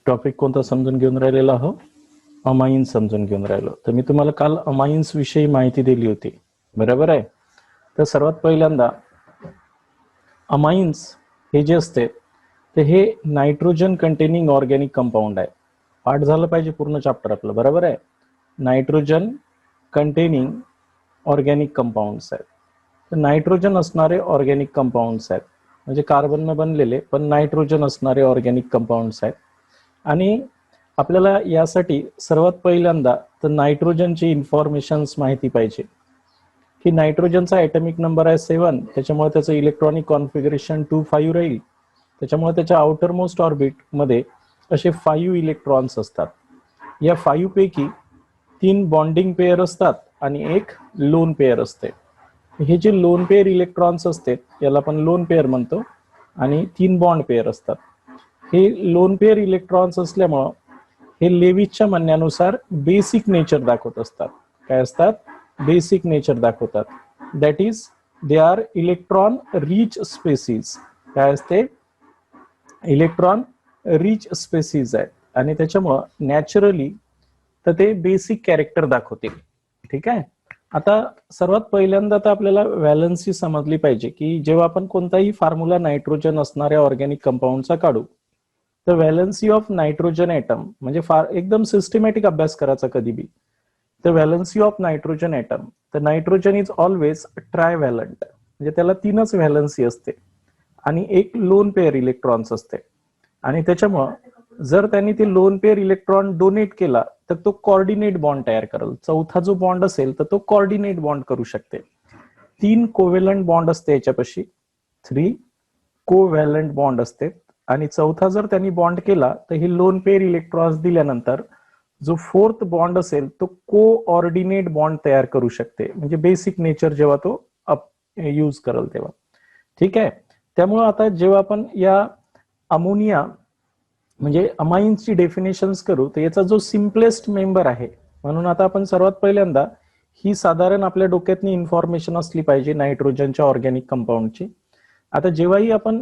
Topic कोणता समजून घेऊन राहिलेला आहो? अमाइन्स समजून घेऊन राहिलो. तर मी तुम्हाला काल अमाइन्स विषयी माहिती दिली होती, बरोबर आहे. तर सर्वात पहिल्यांदा अमाइन्स हे जे असते ते हे नायट्रोजन कंटेनिंग ऑर्गॅनिक कंपाऊंड आहे. पाठ झालं पाहिजे पूर्ण चॅप्टर आपलं, बरोबर आहे. नायट्रोजन कंटेनिंग ऑर्गॅनिक कंपाऊंड्स आहेत. तर नायट्रोजन असणारे ऑर्गॅनिक कंपाऊंड्स आहेत, म्हणजे कार्बननं बनलेले पण नायट्रोजन असणारे ऑर्गॅनिक कंपाऊंड्स आहेत. आणि आपल्याला यासाठी सर्वात पहिल्यांदा तर नायट्रोजनची इन्फॉर्मेशन्स माहिती पाहिजे की नायट्रोजनचा ॲटॉमिक नंबर आहे 7, त्याच्यामुळे त्याचं इलेक्ट्रॉनिक कॉन्फिगरेशन 2,5 राहील. त्याच्यामुळे त्याच्या आउटर मोस्ट ऑर्बिट मध्ये असे 5 इलेक्ट्रॉन्स असतात. या 5 पैकी 3 बॉन्डिंग पेअर असतात आणि एक लोन पेअर असते. हे जे लोन पेअर इलेक्ट्रॉन्स असते याला आपण लोन पेअर म्हणतो आणि 3 बॉन्ड पेअर असतात. हे लोन पेअर इलेक्ट्रॉन्स असल्यामुळं हे लेविसच्या म्हणण्यानुसार बेसिक नेचर दाखवत असतात. काय असतात? बेसिक नेचर दाखवतात. That is they are electron rich species. काय असते? इलेक्ट्रॉन रिच स्पेसीज आहेत आणि त्याच्यामुळं नॅचरली तर ते बेसिक कॅरेक्टर दाखवतील. ठीक आहे. आता सर्वात पहिल्यांदा तर आपल्याला व्हॅलन्सी समजली पाहिजे की जेव्हा आपण कोणताही फॉर्म्युला नायट्रोजन असणाऱ्या ऑर्गॅनिक कंपाऊंडचा काढू तर व्हॅलन्सी ऑफ नायट्रोजन ॲटम म्हणजे फार एकदम सिस्टमॅटिक अभ्यास करायचा कधी बी. तर व्हॅलन्सी ऑफ नायट्रोजन ॲटम, तर नायट्रोजन इज ऑलवेज ट्रायव्हॅलंट, म्हणजे त्याला 3च व्हॅलन्सी असते आणि एक लोन पेअर इलेक्ट्रॉन्स असते. आणि त्याच्यामुळं जर त्यांनी ते लोन पेअर इलेक्ट्रॉन डोनेट केला तर तो कॉर्डिनेट बॉन्ड तयार करेल. चौथा जो बॉन्ड असेल तर तो कॉर्डिनेट बॉन्ड करू शकते. 3 कोव्हॅलंट बॉन्ड असते याच्यापाशी, 3 कोव्हॅलंट बॉन्ड असते आणि चौथा जर त्यांनी बॉन्ड केला तर हे लोन पेअर इलेक्ट्रॉन्स दिल्यानंतर जो 4th बॉन्ड असेल तो कोऑर्डिनेट बॉन्ड तयार करू शकते, म्हणजे बेसिक नेचर जेव्हा तो यूज करेल तेव्हा. ठीक आहे. त्यामुळं आता जेव्हा आपण या अमोनिया म्हणजे अमाइन्सची डेफिनेशन्स करू तर याचा जो सिम्पलेस्ट मेंबर आहे, म्हणून आता आपण सर्वात पहिल्यांदा ही साधारण आपल्या डोक्यातनी इन्फॉर्मेशन असली पाहिजे नायट्रोजनच्या ऑर्गॅनिक कंपाऊंडची. आता जेव्हाही आपण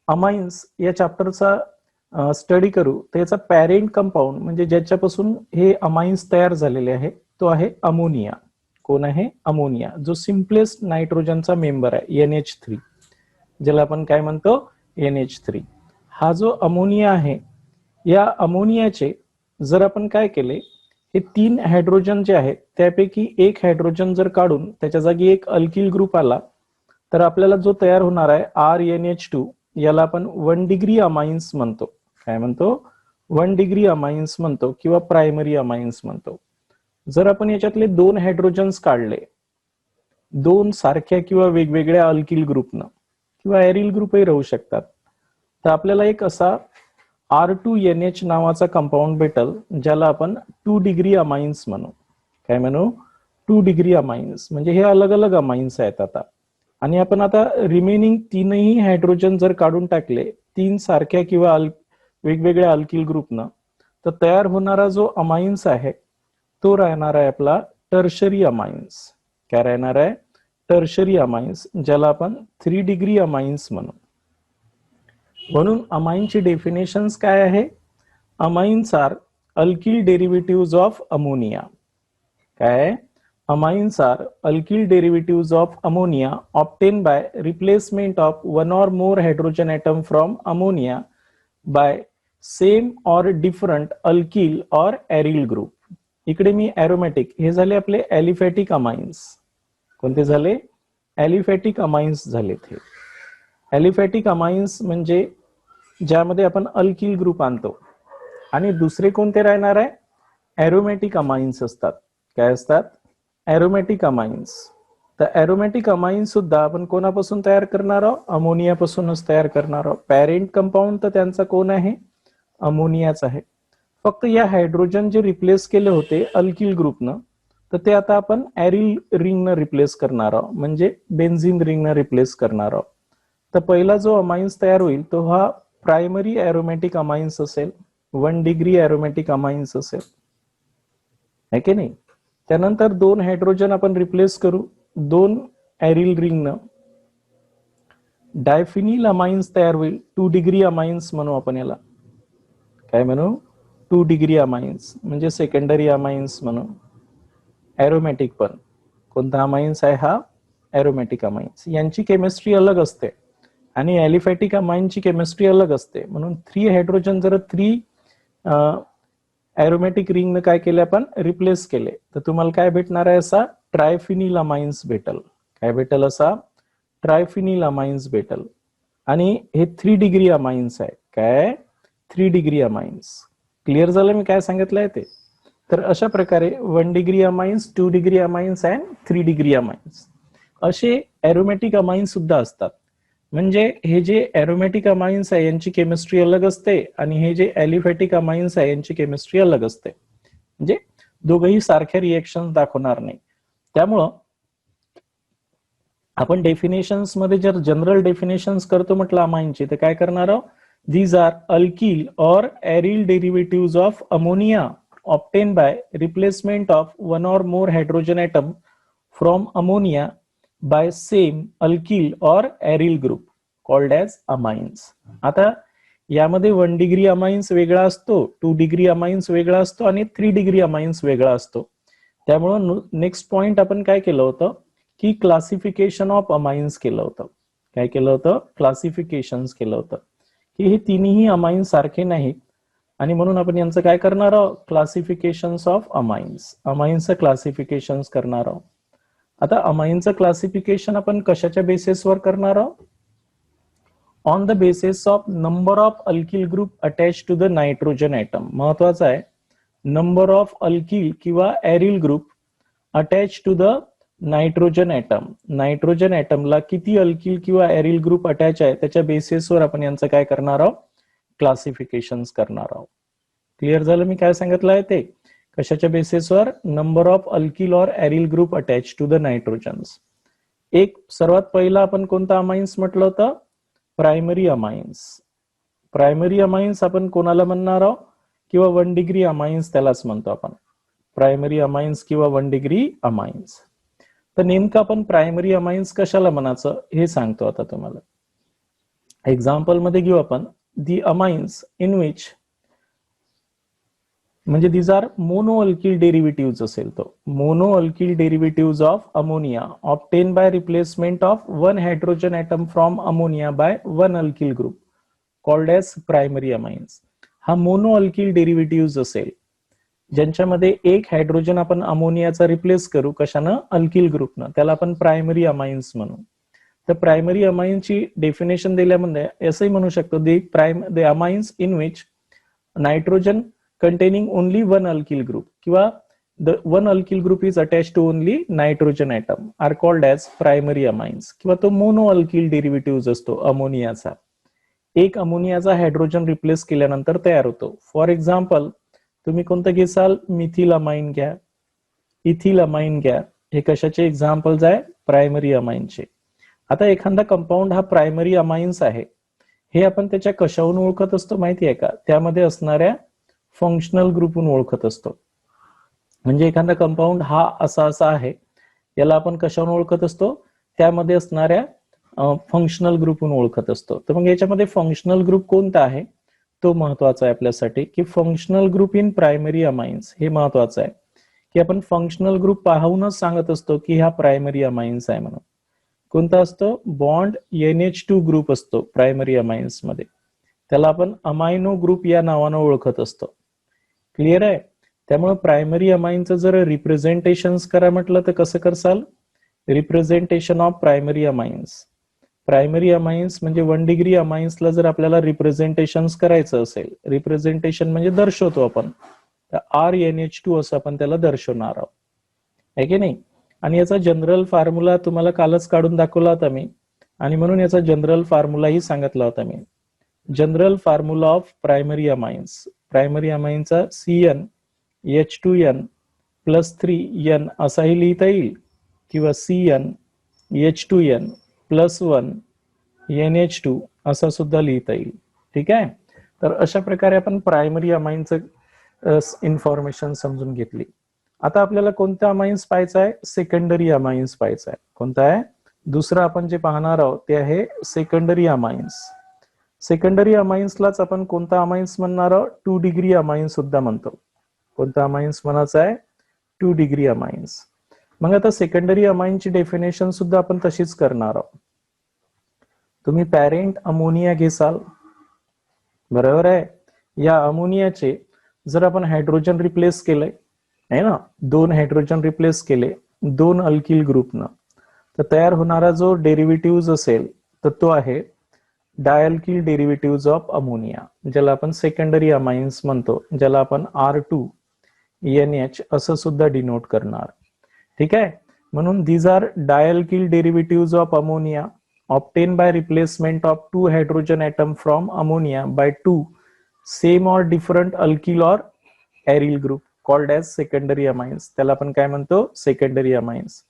अमाइन्स या चॅप्टरचा स्टडी करू तर याचा पॅरेंट कंपाऊंड म्हणजे ज्याच्यापासून हे अमाइन्स तयार झालेले आहे तो आहे अमोनिया. कोण आहे? अमोनिया, जो सिम्पलेस्ट नायट्रोजनचा मेंबर आहे NH3, ज्याला आपण काय म्हणतो? NH3. हा जो अमोनिया आहे या अमोनियाचे जर आपण काय केले, हे 3 हायड्रोजन जे आहेत त्यापैकी एक हायड्रोजन जर काढून त्याच्या जागी एक अल्किल ग्रुप आला तर आपल्याला जो तयार होणार आहे RNH2 याला आपण 1 डिग्री अमाइन्स म्हणतो. काय म्हणतो? 1 डिग्री अमाइन्स म्हणतो किंवा प्रायमरी अमाइन्स म्हणतो. जर आपण याच्यातले 2 हायड्रोजन्स काढले 2 सारख्या किंवा वेगवेगळ्या अल्किल ग्रुपनं किंवा एरिल ग्रुपही राहू शकतात, तर आपल्याला एक असा R2NH नावाचा कंपाऊंड भेटल ज्याला आपण 2 डिग्री अमाइन्स म्हणू. काय म्हणू? 2 डिग्री अमाइन्स. म्हणजे हे अलग अलग अमाइन्स आहेत आता. आणि आपण आता रिमेनिंग 3ही हायड्रोजन जर काढून टाकले 3 सारख्या किंवा वेगवेगळ्या अल्किल ग्रुपनं तर तयार होणारा जो अमाइन्स आहे तो राहणार आहे आपला टर्शरी अमाइन्स. काय राहणार आहे? टर्शरी अमाइन्स, ज्याला आपण 3 डिग्री अमाइन्स म्हणू. म्हणून अमाइनची डेफिनेशन्स काय आहे? Amines are alkyl derivatives of ammonia. काय? Amines are alkyl derivatives of ammonia obtained by replacement of one or more hydrogen atom from ammonia by same or different alkyl or aryl group. इकडे मी aromatic हे झाले आपले aliphatic amines. कोणते झाले? aliphatic amines झालेत. हे aliphatic amines म्हणजे ज्यामध्ये आपण अल्किल ग्रुप आणतो. आणि दुसरे कोणते राहणार आहे? aromatic amines असतात. काय असतात? एरोमॅटिक अमाइन्स. तर एरोमॅटिक अमाइन्स सुद्धा आपण कोणापासून तयार करणार आहोत? अमोनियापासूनच तयार करणार आहोत. पॅरेंट कंपाऊंड तर त्यांचा कोण आहे? अमोनियाच आहे. फक्त या हायड्रोजन जे रिप्लेस केले होते अल्किल ग्रुपनं तर ते आता आपण एरिल रिंगनं रिप्लेस करणार आहोत, म्हणजे बेन्झिन रिंगनं रिप्लेस करणार आहोत. तर पहिला जो अमाइन्स तयार होईल तो हा प्रायमरी एरोमॅटिक अमाइन्स असेल, 1 डिग्री एरोमॅटिक अमाइन्स असेल, है की नाही. त्यानंतर 2 हायड्रोजन आपण रिप्लेस करू 2 एरिल रिंगनं, डायफिनिल अमाइन्स तयार होईल, 2 डिग्री अमाइन्स म्हणू आपण याला. काय म्हणू, 2 डिग्री अमाइन्स म्हणजे सेकंडरी अमाइन्स म्हणू. एरोमॅटिक पण कोणता अमाइन्स आहे हा, एरोमॅटिक अमाइन्स. यांची केमिस्ट्री अलग असते आणि ॲलिफॅटिक अमाइनची केमिस्ट्री अलग असते. म्हणून 3 हायड्रोजन जर 3 एरोमॅटिक रिंगने काय केले, आपण रिप्लेस केले, तर तुम्हाला काय भेटणार आहे, असा ट्रायफिनिल अमाइन्स भेटल. काय भेटल, असा ट्रायफिनिल अमाइन्स भेटल. आणि हे 3 डिग्री अमाइन्स आहे. काय, 3 डिग्री अमाइन्स. क्लिअर झालं मी काय सांगितलंय ते. तर अशा प्रकारे 1 degree amines, 2 degree amines and 3 degree amines असे एरोमॅटिक अमाइन्स सुद्धा असतात. म्हणजे हे जे एरोमॅटिक अमाइन्स आहे यांची केमिस्ट्री अलग असते आणि हे जे ॲलिफॅटिक अमाइन्स आहे यांची केमिस्ट्री अलग असते. म्हणजे दोघंही सारख्या रिएक्शन दाखवणार नाही. त्यामुळं आपण डेफिनेशन्स मध्ये जर जनरल डेफिनेशन्स करतो म्हटलं अमाइनची, तर काय करणार आहोत, दीज आर अल्किल और aryl derivatives of ammonia obtained by replacement of one or more hydrogen atom from ammonia by same alkyl or aryl group called as amines. आता यामध्ये 1 डिग्री अमाइन्स वेगळा असतो, 2 डिग्री अमाइन्स वेगळा असतो आणि 3 degree amines वेगळा असतो. त्यामुळे नेक्स्ट पॉइंट आपण काय केलं होतं की क्लासिफिकेशन ऑफ अमाइन्स केलं होतं. काय केलं होतं, क्लासिफिकेशन्स केलं होतं की हे तिन्ही अमाइन्स सारखे नाहीत आणि म्हणून आपण यांचं काय करणार आहोत, क्लासिफिकेशन्स ऑफ अमाइन्स. अमाइन्सचं क्लासिफिकेशन्स करणार आहोत. आता अमाइन्सचं क्लासिफिकेशन आपण कशाच्या बेसिसवर करणार आहोत, on the basis of number of alkyl group attach to the nitrogen atom. महत्वाचं आहे, नंबर ऑफ अल्किल किंवा aryl group attach to the nitrogen ॲटम. नायट्रोजन ॲटमला किती अल्किल किंवा एरिल ग्रुप अटॅच आहे त्याच्या बेसिसवर आपण यांचं काय करणार आहोत, क्लासिफिकेशन्स करणार आहोत. क्लिअर झालं मी काय सांगितलंय ते, कशाच्या बेसिसवर, नंबर ऑफ अल्किल और aryl group attach to the nitrogens. एक सर्वात पहिला आपण कोणता अमाइन्स म्हटलं होतं, प्रायमरी अमाइन्स. प्रायमरी अमाइन्स आपण कोणाला म्हणणार आहोत, किंवा 1 डिग्री अमाइन्स त्यालाच म्हणतो आपण, प्रायमरी अमाइन्स किंवा 1 डिग्री अमाइन्स. तर नेमकं आपण प्रायमरी अमाइन्स कशाला म्हणायचं हे सांगतो आता तुम्हाला. एक्झाम्पल मध्ये घेऊ आपण, the amines in which, म्हणजे these are monoalkyl derivatives असेल तो, monoalkyl derivatives of ammonia obtained by replacement of one hydrogen atom from ammonia by one alkyl group called as primary amines. हा monoalkyl derivatives असेल ज्यांच्यामध्ये एक hydrogen आपण अमोनियाचा replace करू कशानं, alkyl ग्रुपनं, त्याला आपण प्रायमरी अमाइन्स म्हणू. तर प्रायमरी अमाइनची डेफिनेशन दिल्यामध्ये असंही म्हणू शकतो, the amines in which nitrogen containing only 1 alkyl group किंवा the 1 alkyl group is attach to only nitrogen atom are called as primary amines. किंवा तो मोनो अल्किल डेरिव्हेटिव्ह असतो अमोनियाचा, एक अमोनियाचा हायड्रोजन रिप्लेस केल्यानंतर तयार होतो. फॉर एक्झाम्पल तुम्ही कोणतं घेसाल, मिथिल अमाइन घ्या, इथिल अमाइन घ्या, हे कशाचे एक्झाम्पल्स आहे, प्रायमरी अमाइनचे. आता एखादा कंपाऊंड हा प्रायमरी अमाइन्स आहे, हे आपण त्याच्या कशावरून ओळखत असतो माहिती आहे का, त्यामध्ये असणाऱ्या फंक्शनल ग्रुपवरून ओळखत असतो. म्हणजे एखादा कंपाऊंड हा असा असा आहे, याला आपण कशावरून ओळखत असतो, त्यामध्ये असणाऱ्या फंक्शनल ग्रुपवरून ओळखत असतो. तर मग याच्यामध्ये फंक्शनल ग्रुप कोणता आहे तो महत्वाचा आहे आपल्यासाठी, की functional group in primary amines हे महत्वाचं आहे, की आपण फंक्शनल ग्रुप पाहूनच सांगत असतो की हा प्रायमरी अमाइन्स आहे म्हणून. कोणता असतो, बॉन्ड NH2 ग्रुप असतो प्रायमरी अमाइन्स मध्ये, त्याला आपण अमायनो ग्रुप या नावानं ओळखत असतो. क्लिअर आहे. त्यामुळे प्रायमरी अमाइनचं जर रिप्रेझेंटेशन करा म्हटलं तर कसं करसाल, representation of primary amines. Primary amines म्हणजे 1 डिग्री अमाइन्सला जर आपल्याला रिप्रेझेंटेशन करायचं असेल, रिप्रेझेंटेशन म्हणजे दर्शवतो आपण, तर RNH2 असं आपण त्याला दर्शवणार आहोत, आहे की नाही. आणि याचा जनरल फॉर्म्युला तुम्हाला कालच काढून दाखवला होता मी, आणि म्हणून याचा जनरल फॉर्म्युलाही सांगितला होता मी. General formula of primary amines, primary अमाइनचा CnH2n+3n असाही लिहिता येईल, किंवा CnH2n+1 NH2 असा सुद्धा लिहिता येईल. ठीक आहे. तर अशा प्रकारे आपण प्रायमरी अमाइनचं इन्फॉर्मेशन समजून घेतली. आता आपल्याला कोणता अमाइन्स पाहायचा आहे, सेकंडरी अमाइन्स पाहायचा आहे. कोणता आहे, दुसरा आपण जे पाहणार आहोत ते आहे सेकंडरी अमाइन्स. सेकंडरी अमाइन्सलाच आपण कोणता अमाइन्स म्हणणार आहोत? 2 डिग्री अमाइन्स सुद्धा म्हणतो. कोणता अमाइन्स म्हणायचा आहे? 2 डिग्री अमाइन्स. मग आता सेकंडरी अमाइनची डेफिनेशन सुद्धा आपण तशीच करणार आहोत. तुम्ही पॅरेंट अमोनिया घेसाल, बरोबर आहे. या अमोनियाचे जर आपण हायड्रोजन रिप्लेस केले आहे ना, 2 हायड्रोजन रिप्लेस केले 2 अल्किल ग्रुपनं, तर तयार होणारा जो डेरिव्हेटिव्ह असेल तर तो आहे डायल्किल डेरिव्हेटिव्ह ऑफ अमोनिया, ज्याला आपण सेकंडरी अमाइन्स म्हणतो, ज्याला आपण R2NH असं सुद्धा डिनोट करणार. ठीक आहे. म्हणून these are dialkyl derivatives of ammonia obtained by replacement of 2 hydrogen atom from ammonia by 2 same or different alkyl or aryl group called as secondary amines. त्याला आपण काय म्हणतो? Secondary amines.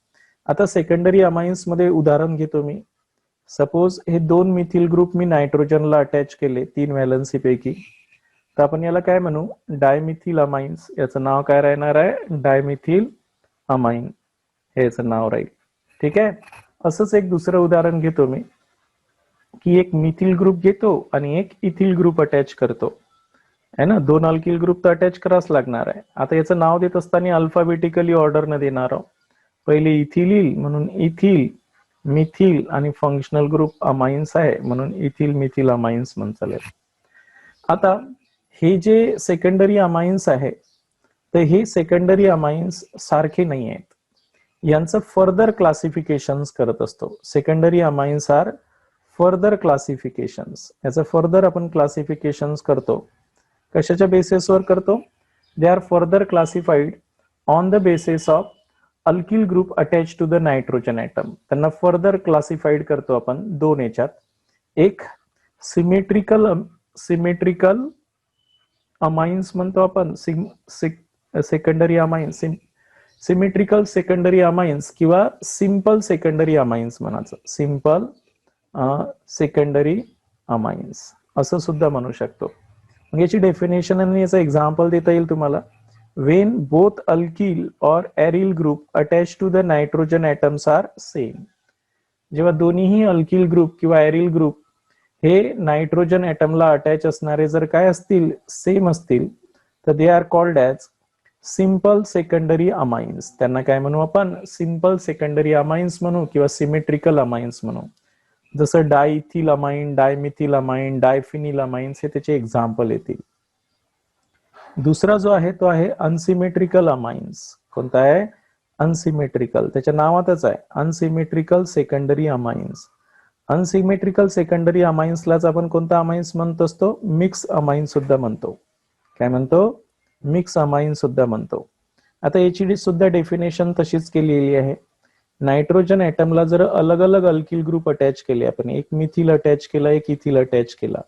आता सेकंडरी अमाइन्स मध्ये उदाहरण घेतो मी. सपोज हे 2 methyl group मी नायट्रोजनला attach केले 3 व्हॅलन्सी पैकी, तर आपण याला काय म्हणू? Dimethyl amines. याचं नाव काय राहणार आहे? डायमिथिल अमाइन हे याचं नाव राहील. ठीक आहे. असंच एक दुसरं उदाहरण घेतो मी, की एक मिथिल ग्रुप घेतो आणि एक इथिल ग्रुप अटॅच करतो, है ना. 2 अल्किल ग्रुप तर अटॅच करावंच लागणार आहे. आता याचं नाव देत असताना अल्फाबेटिकली ऑर्डरने देणार आहोत. पहिले इथिलील म्हणून इथिल, मिथिल आणि फंक्शनल ग्रुप अमाइन्स आहे म्हणून इथिल मिथिल अमाइन्स म्हणतात. आता हे जे सेकंडरी अमाइन्स आहे तर हे सेकंडरी अमाइन्स सारखे नाही आहेत. यांचं फर्दर क्लासिफिकेशन्स करत असतो. Secondary amines are further classifications. याचं फर्दर आपण क्लासिफिकेशन्स करतो. कशाच्या बेसिसवर करतो? They are further classified on the basis of alkyl group attach to the nitrogen atom. त्यांना फर्दर क्लासिफाईड करतो आपण 2 याच्यात. एक सिमेट्रिकल अमाइन्स म्हणतो आपण, secondary amines, symmetrical secondary amines किंवा सिंपल सेकंडरी अमाइन्स म्हणायचं. सिंपल सेकंडरी अमाइन्स असं सुद्धा म्हणू शकतो. मग याची डेफिनेशन आणि याचं एक्झाम्पल देता येईल तुम्हाला. when both alkyl or aryl group attached to the nitrogen atoms are same. जेव्हा दोन्हीही अल्किल ग्रुप किंवा एरिल ग्रुप हे नायट्रोजन ॲटमला अटॅच असणारे जर काय असतील? सेम असतील, तर they are called as simple secondary amines. त्यांना काय म्हणू आपण? सिंपल सेकंडरी अमाइन्स म्हणू किंवा सिमेट्रिकल अमाइन्स म्हणू. जसं डायइथिल अमाइन, डायमिथिल अमाइन, डायफिनिल अमाइन्स हे त्याचे एक्झाम्पल येतील. दुसरा जो आहे तो आहे अनसिमेट्रिकल अमाइन्स. कोणता आहे? अनसिमेट्रिकल. त्याच्या नावातच आहे unsymmetrical secondary amines. Unsymmetrical secondary अमाइन्सलाच आपण कोणता अमाइन्स म्हणत असतो? मिक्स अमाइन सुद्धा म्हणतो. काय म्हणतो? मिक्स अमाइन सुद्धा म्हणतो. आता याची सुद्धा डेफिनेशन तशीच केलेली आहे. नायट्रोजन ॲटमला जर अलग अलग अल्किल ग्रुप अटॅच केले आपण, एक मिथिल अटॅच केला, एक इथिल अटॅच केला,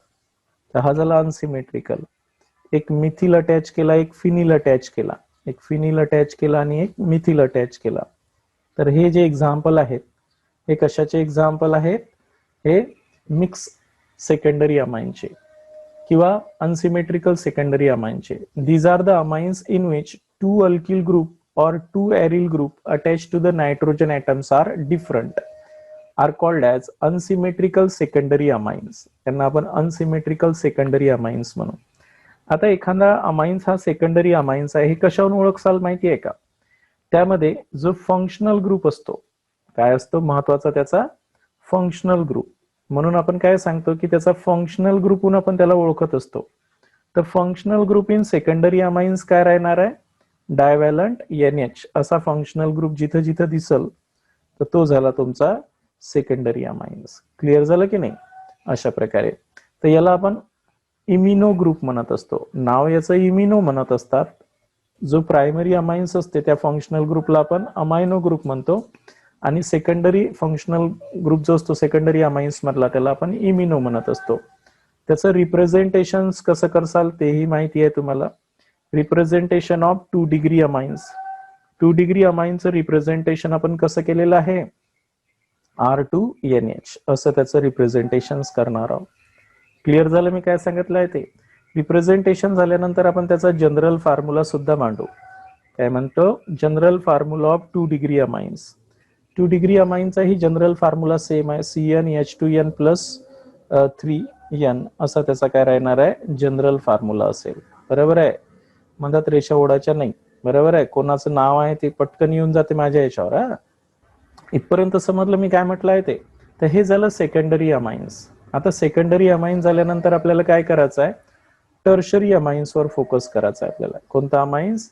तर हा झाला अनसिमेट्रिकल. एक मिथिल अटॅच केला, एक फिनिल अटॅच केला, एक फिनिल अटॅच केला आणि एक मिथिल अटॅच केला, तर हे जे एक्झाम्पल आहेत हे कशाचे एक्झाम्पल आहेत? हे मिक्स सेकंडरी अमाइनचे किंवा अनसिमेट्रिकल सेकंडरी अमाइनचे. These are the amines in which 2 alkyl group or 2 aryl group attached to the nitrogen atoms are different, are called as unsymmetrical secondary amines. त्यांना आपण unsymmetrical secondary amines म्हणू. आता एखादा amines हा secondary amines आहे हे कशावरून ओळखाल माहिती आहे का? त्यामध्ये जो फंक्शनल ग्रुप असतो, काय असतो महत्वाचा? त्याचा फंक्शनल ग्रुप. म्हणून आपण काय सांगतो की त्याचा फंक्शनल ग्रुपहून आपण त्याला ओळखत असतो. तर functional group in secondary amines काय राहणार आहे? डायव्हॅलंट NH असा फंक्शनल ग्रुप जिथं जिथं दिसल तर तो झाला तुमचा सेकंडरी अमाइन्स. क्लिअर झालं की नाही? अशा प्रकारे. तर याला आपण इमिनो ग्रुप म्हणत असतो. नाव याचं इमिनो म्हणत असतात. जो प्रायमरी अमाइन्स असते त्या फंक्शनल ग्रुपला आपण अमायनो ग्रुप म्हणतो आणि सेकंडरी फंक्शनल ग्रुप जो असतो सेकंडरी अमाइन्स मधला त्याला आपण इमिनो म्हणत असतो. त्याचं रिप्रेझेंटेशन कसं करसाल तेही माहिती आहे तुम्हाला. Representation of 2 degree amines. 2 degree अमाइनचं रिप्रेझेंटेशन आपण कसं केलेलं आहे? R2NH असं त्याचं रिप्रेझेंटेशन करणार आहोत. क्लिअर झालं मी काय सांगितलंय ते? रिप्रेझेंटेशन झाल्यानंतर आपण त्याचा जनरल फॉर्म्युला सुद्धा मांडू. काय म्हणतो? General formula of 2 degree amines. 2 degree अमाइनचा ही जनरल फॉर्म्युला सेम आहे. CnH2n+3 एन असा त्याचा काय राहणार आहे, जनरल फॉर्म्युला असेल. बरोबर आहे. म्हणतात रेषा ओढायच्या नाही. बरोबर आहे. कोणाचं नाव आहे ते पटकन येऊन जाते माझ्या याच्यावर. हा, इथपर्यंत समजलं मी काय म्हटलं आहे ते. तर हे झालं सेकंडरी अमाइन्स. आता सेकंडरी अमाइन झाल्यानंतर आपल्याला काय करायचं आहे, टर्शरी अमाइन्सवर फोकस करायचा आहे आपल्याला. कोणता अमाइन्स,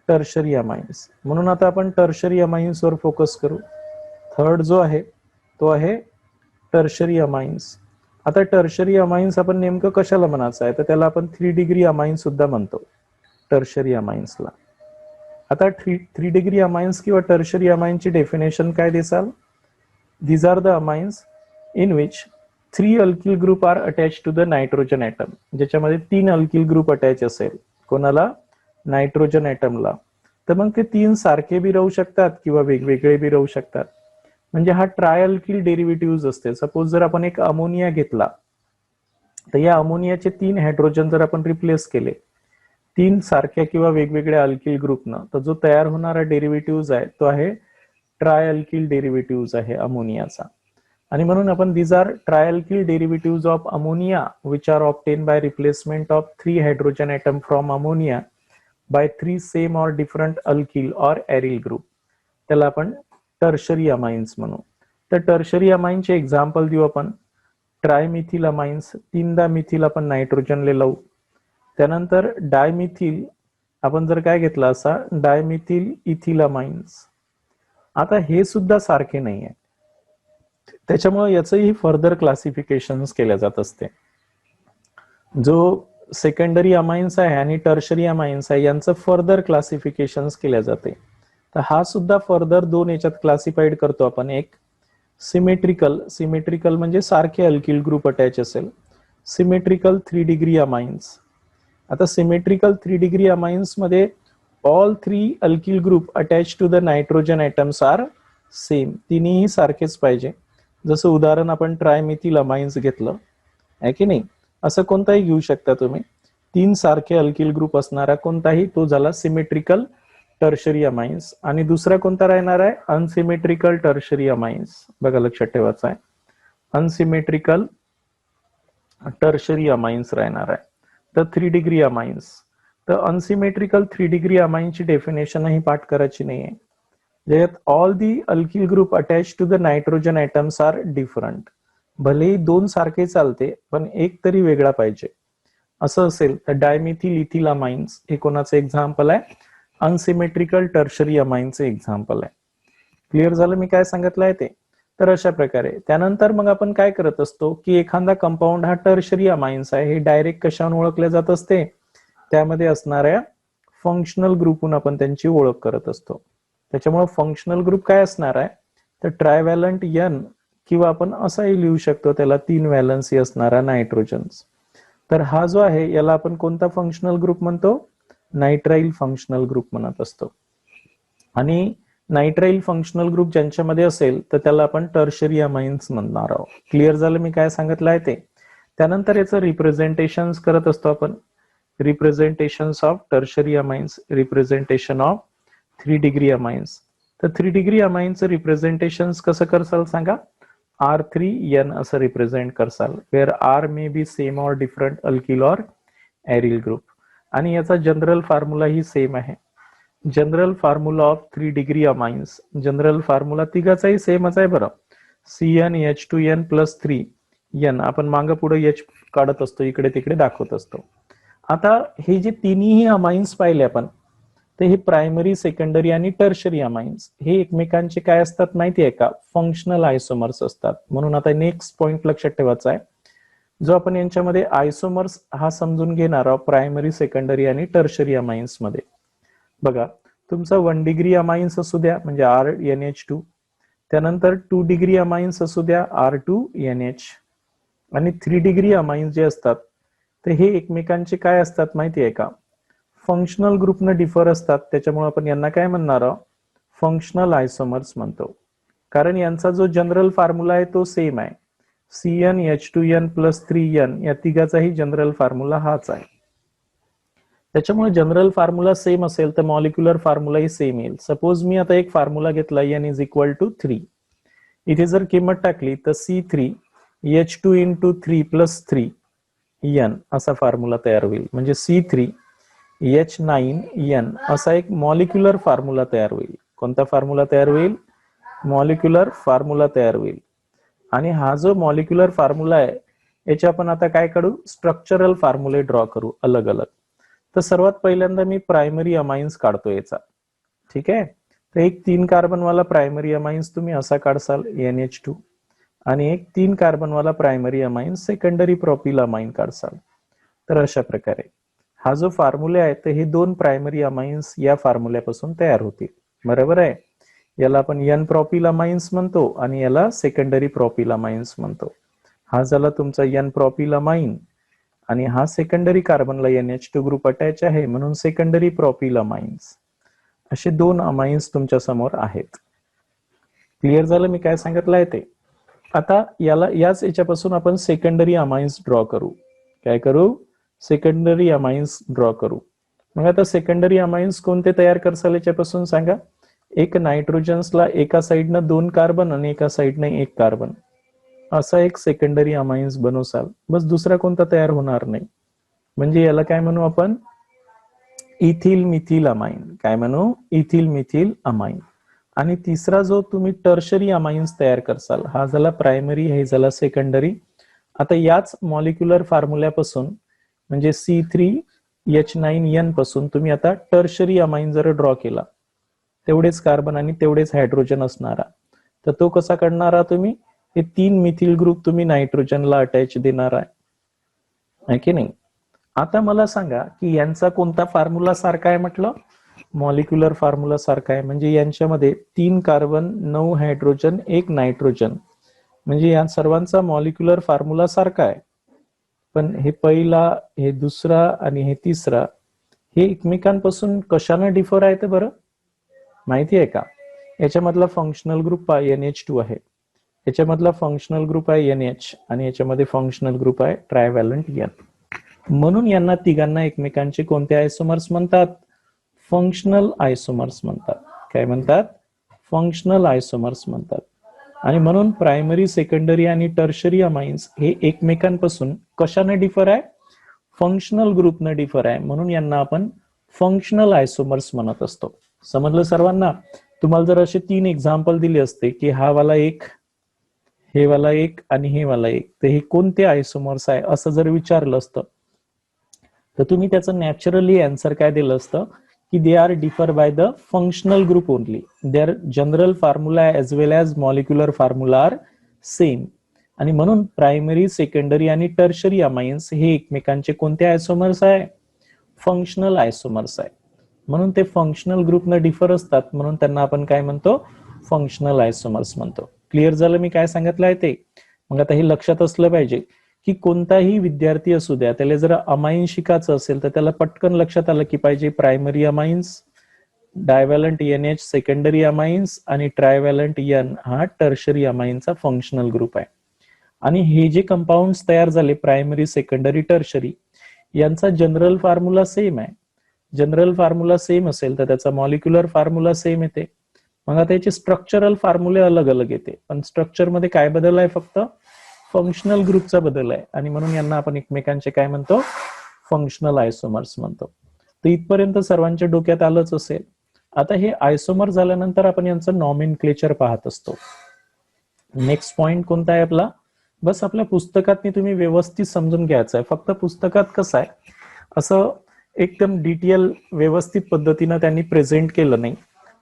टर्शरी अमाइन्स. म्हणून आता आपण टर्शरी अमाइन्सवर फोकस करू. थर्ड जो आहे तो आहे टर्शरी अमाइन्स. आता टर्शरी अमाइन्स आपण नेमकं कशाला म्हणायचं आहे, तर त्याला आपण 3 डिग्री अमाइन्स सुद्धा म्हणतो टर्शरी अमाइन्सला. आता 3 डिग्री अमाइन्स किंवा टर्शरी अमाइन्सची डेफिनेशन काय दिसाल, these are the amines in which 3 alkyl group are attached to the nitrogen atom. ज्याच्यामध्ये 3 अल्किल ग्रुप अटॅच असेल कोणाला, नायट्रोजन ॲटमला. तर मग ते 3 सारखे बी राहू शकतात किंवा वेगवेगळे बी राहू शकतात. म्हणजे हा ट्रायअल्किल डेरिव्हेटिव्ह असते. सपोज जर आपण एक अमोनिया घेतला तर या अमोनियाचे 3 हायड्रोजन जर आपण रिप्लेस केले 3 सारख्या किंवा वेगवेगळ्या अल्किल ग्रुपनं, तर जो तयार होणारा डेरिव्हेटिव्ह आहे तो आहे ट्रायअल्किल डेरिव्हेटिव्ह आहे अमोनियाचा. आणि म्हणून आपण these are trialkyl derivatives of ammonia which are obtained by replacement of 3 hydrogen atom from ammonia by 3 same or different alkyl or aryl group. त्याला आपण टर्शरी अमाइन्स म्हणू. तर टर्शरी अमाइनचे एक्झाम्पल देऊ आपण. ट्रायमिथिल अमाइन्स, 3दा मिथिल आपण नायट्रोजनले लावू. त्यानंतर डायमिथिल आपण जर काय घेतला असा, डायमिथिल इथिल अमाइन्स. आता हे सुद्धा सारखे नाही आहे, त्याच्यामुळे याचंही फर्दर क्लासिफिकेशन केल्या जात असते. जो सेकंडरी अमाइन्स आहे आणि टर्शरी अमाइन्स आहे यांचं फर्दर क्लासिफिकेशन केल्या जाते. तर हा सुद्धा फर्दर 2 याच्यात क्लासिफाईड करतो आपण. एक सिमेट्रिकल, सिमेट्रिकल म्हणजे सारखे अल्किल ग्रुप अटॅच असेल, सिमेट्रिकल 3 डिग्री अमाइन्स. आता सिमेट्रिकल 3 डिग्री अमाइन्स मध्ये all 3 alkyl group attach to the nitrogen atoms are same. तिन्ही सारखेच पाहिजे. जसं उदाहरण आपण ट्रायमिथिल अमाइन्स घेतलं आहे की नाही, असं कोणताही घेऊ शकता तुम्ही. 3 सारखे अल्किल ग्रुप असणारा कोणताही, तो झाला सिमेट्रिकल टर्शरी अमाइन्स. आणि दुसरा कोणता राहणार आहे, अनसिमेट्रिकल टर्शरी अमाइन्स. बघा लक्षात ठेवायचं आहे, अनसिमेट्रिकल टर्शरी अमाइन्स राहणार आहे. तर 3 डिग्री अमाइन्स. तर अनसिमेट्रिकल 3 डिग्री अमाइन्सची डेफिनेशन ही पाठ करायची नाहीये. ज्यात all the alkyl group attach to the nitrogen atoms are different. भलेही 2 सारखे चालते पण एक तरी वेगळा पाहिजे. असं असेल तर डायमिथिल इथिल अमाइन्स हे कोणाचं एक्झाम्पल आहे, अनसिमेट्रिकल टर्शरी अमाइन्सचे एक्झाम्पल आहे. क्लिअर झालं मी काय सांगितलं आहे ते. तर अशा प्रकारे त्यानंतर मग आपण काय करत असतो की एखादा कंपाऊंड हा टर्शरी अमाइन्स आहे हे डायरेक्ट कशाने ओळखले जात असते, त्यामध्ये असणाऱ्या फंक्शनल ग्रुपहून आपण त्यांची ओळख करत असतो. त्याच्यामुळे फंक्शनल ग्रुप काय असणार आहे, तर ट्रायव्हॅलंट एन, किंवा आपण असाही लिहू शकतो त्याला 3 व्हॅलन्सी असणारा नायट्रोजन्स. तर हा जो आहे याला आपण कोणता फंक्शनल ग्रुप म्हणतो, नायट्राइल फंक्शनल ग्रुप म्हणत असतो. आणि नायट्राइल फंक्शनल ग्रुप ज्यांच्यामध्ये असेल तर त्याला आपण टर्शरी अमाइन्स म्हणणार आहोत. क्लिअर झालं मी काय सांगितलं आहे ते. त्यानंतर याचं रिप्रेझेंटेशन करत असतो आपण. Representation of tertiary amines, representation of 3 degree amines. तर 3 डिग्री अमाइन्सचं रिप्रेझेंटेशन कसं करसाल सांगा, R3N असं रिप्रेझेंट करसाल, where R may be same or different alkyl or aryl group. आणि याचा जनरल फॉर्म्युला ही सेम आहे. General formula of 3 degree amines, general formula तिघाचाही सेमच आहे बरं. CnH2n + 3n. आपण मागं पुढे H काढत असतो, इकडे तिकडे दाखवत असतो. आता हे जे तिन्ही अमाइन्स पाहिले आपण, तर हे प्रायमरी, सेकंडरी आणि टर्शरी अमाइन्स हे एकमेकांचे काय असतात माहिती आहे का, फंक्शनल आयसोमर्स असतात. म्हणून आता नेक्स्ट पॉइंट लक्षात ठेवायचा आहे, जो आपण यांच्यामध्ये आयसोमर्स हा समजून घेणार आहोत प्रायमरी, सेकंडरी आणि टर्शरी अमाइन्स मध्ये. बघा तुमचा 1 डिग्री अमाइन्स असू द्या म्हणजे RNH2, त्यानंतर 2 डिग्री अमाइन्स असू द्या R2NH, आणि 3 डिग्री अमाइन्स जे असतात तर हे एकमेकांचे काय असतात माहिती आहे का, फंक्शनल ग्रुपनं डिफर असतात. त्याच्यामुळे आपण यांना काय म्हणणार आहोत, फंक्शनल आयसोमर्स म्हणतो. कारण यांचा जो जनरल फॉर्म्युला आहे तो सेम आहे. CnH2n + 3n या तिघाचाही जनरल फॉर्म्युला हाच आहे. त्याच्यामुळे जनरल फॉर्म्युला सेम असेल तर मॉलिक्युलर फॉर्म्युलाही सेम येईल. सपोज मी आता एक फॉर्म्युला घेतला n = 3. इथे जर किंमत टाकली तर C3H2 × 3 + 3 एन असा फॉर्म्युला तयार होईल. म्हणजे C3H9N असा एक मॉलिक्युलर फॉर्म्युला तयार होईल. कोणता फॉर्म्युला तयार होईल? मॉलिक्युलर फॉर्म्युला तयार होईल. आणि हा जो मॉलिक्युलर फॉर्म्युला आहे याचे आपण आता काय करू? स्ट्रक्चरल फॉर्म्युले ड्रॉ करू अलग अलग. तर सर्वात पहिल्यांदा मी प्रायमरी अमाइन्स काढतो याचा. ठीक आहे. तर एक 3 कार्बन वाला प्रायमरी अमाइन्स तुम्ही असा काढसाल NH2 आणि एक 3 कार्बन वाला primary amines secondary propyl amine काढसाल. तर अशा प्रकारे हा जो फॉर्म्युला आहे तर हे 2 प्रायमरी अमाइन्स या फॉर्म्युल्यापासून तयार होतील. बरोबर आहे. याला आपण N प्रोपिल अमाइन्स म्हणतो आणि याला सेकंडरी प्रोपिल अमाइन्स म्हणतो. हा झाला तुमचा N प्रोपिल अमाइन आणि हा सेकंडरी कार्बनला NH2 ग्रुप अटॅच आहे म्हणून सेकंडरी प्रोपिल अमाइन्स. असे 2 अमाइन्स तुमच्या समोर आहेत. क्लिअर झालं मी काय सांगितलं आहे ते? आता याच याच्यापासून आपण सेकंडरी अमाइन्स ड्रॉ करू. काय करू? सेकंडरी अमाइन्स ड्रॉ करू. मग आता सेकंडरी अमाइन्स कोणते तयार करसाल याच्यापासून सांगा? एक नायट्रोजन्सला एका साइडनं 2 कार्बन आणि एका साइडनं 1 कार्बन असा एक सेकंडरी अमाइन्स बनवसाल. बस दुसरा कोणता तयार होणार नाही. म्हणजे याला काय म्हणू आपण? Ethyl methyl amine. काय म्हणू? Ethyl methyl amine. आणि तिसरा जो तुम्ही टर्शरी अमाइन्स तयार करसाल हा झाला प्रायमरी, हे झाला सेकंडरी. आता याच मॉलिक्युलर फॉर्म्युल्यापासून म्हणजे C3H9N पासून तुम्ही आता टर्शरी अमाइन जर ड्रॉ केला तेवढेच कार्बन आणि तेवढेच हायड्रोजन असणारा, तर तो कसा काढणारा तुम्ही? हे 3 मिथिल ग्रुप तुम्ही नायट्रोजनला अटॅच देणार आहे की नाही? आता मला सांगा की यांचा कोणता फॉर्म्युला सारखा आहे? म्हटलं मॉलिक्युलर फॉर्म्युला सारखा आहे. म्हणजे यांच्यामध्ये 3 कार्बन 9 हायड्रोजन 1 नायट्रोजन, म्हणजे या सर्वांचा मॉलिक्युलर फॉर्म्युला सारखा आहे. पण हे पहिला, हे दुसरा आणि हे तिसरा हे एकमेकांपासून कशाने डिफर आहेत बरं? माहिती आहे का? याच्यामधला फंक्शनल ग्रुप NH2 आहे, याच्यामधला फंक्शनल ग्रुप आहे NH आणि याच्यामध्ये फंक्शनल ग्रुप आहे ट्रायव्हॅलंट N. म्हणून यांना तिघांना एकमेकांचे कोणते आयसोमर्स म्हणतात? फंक्शनल आयसोमर्स म्हणतात. काय म्हणतात? फंक्शनल आयसोमर्स म्हणतात. आणि म्हणून प्रायमरी, सेकंडरी आणि टर्शरी अमाइन्स हे एकमेकांपासून कशाने डिफर आहे? फंक्शनल ग्रुपने डिफर आहे. म्हणून यांना आपण फंक्शनल आयसोमर्स म्हणत असतो. समजलं सर्वांना? तुम्हाला जर असे 3 एक्झाम्पल दिले असते की हा वाला एक, हे वाला एक आणि हे वाला एक, तर हे कोणते आयसोमर्स आहे असं जर विचारलं असतं तर तुम्ही त्याचं नॅचरली आन्सर काय दिलं असतं की they are differ by the functional group only. Their general formula as well as molecular formula are same. आणि म्हणून प्रायमरी, सेकंडरी आणि टर्शरी अमाइन्स हे एकमेकांचे कोणते आयसोमर्स आहे? फंक्शनल आयसोमर्स आहे. म्हणून ते फंक्शनल ग्रुपने डिफर असतात, म्हणून त्यांना आपण काय म्हणतो? फंक्शनल आयसोमर्स म्हणतो. क्लिअर झालं मी काय सांगितलं आहे ते? मग आता हे लक्षात असलं पाहिजे की कोणताही विद्यार्थी असू द्या, त्याला जर अमाइन शिकायचं असेल तर त्याला पटकन लक्षात आलं की पाहिजे primary amines, divalent NH secondary amines आणि ट्रायव्हॅलंट N हा टर्शरी अमाइनचा फंक्शनल ग्रुप आहे. आणि हे जे कंपाऊंड्स तयार झाले प्रायमरी, सेकंडरी, टर्शरी, यांचा जनरल फॉर्म्युला सेम आहे. जनरल फॉर्म्युला सेम असेल तर त्याचा मॉलिक्युलर फॉर्म्युला सेम येते. मग आता याचे स्ट्रक्चरल फॉर्म्युले अलग अलग येते, पण स्ट्रक्चर मध्ये काय बदल आहे? फक्त फंक्शनल ग्रुपचा बदल आहे. आणि म्हणून यांना आपण एकमेकांचे काय म्हणतो? फंक्शनल आयसोमर्स म्हणतो. तर इथपर्यंत सर्वांच्या डोक्यात आलंच असेल. आता हे आयसोमर झाल्यानंतर आपण यांचं नॉमेनक्लेचर पाहत असतो. नेक्स्ट पॉइंट कोणता आहे आपला? बस आपल्या पुस्तकात तुम्ही व्यवस्थित समजून घ्यायचं आहे. फक्त पुस्तकात कसं आहे, असं एकदम डिटेल व्यवस्थित पद्धतीनं त्यांनी प्रेझेंट केलं नाही,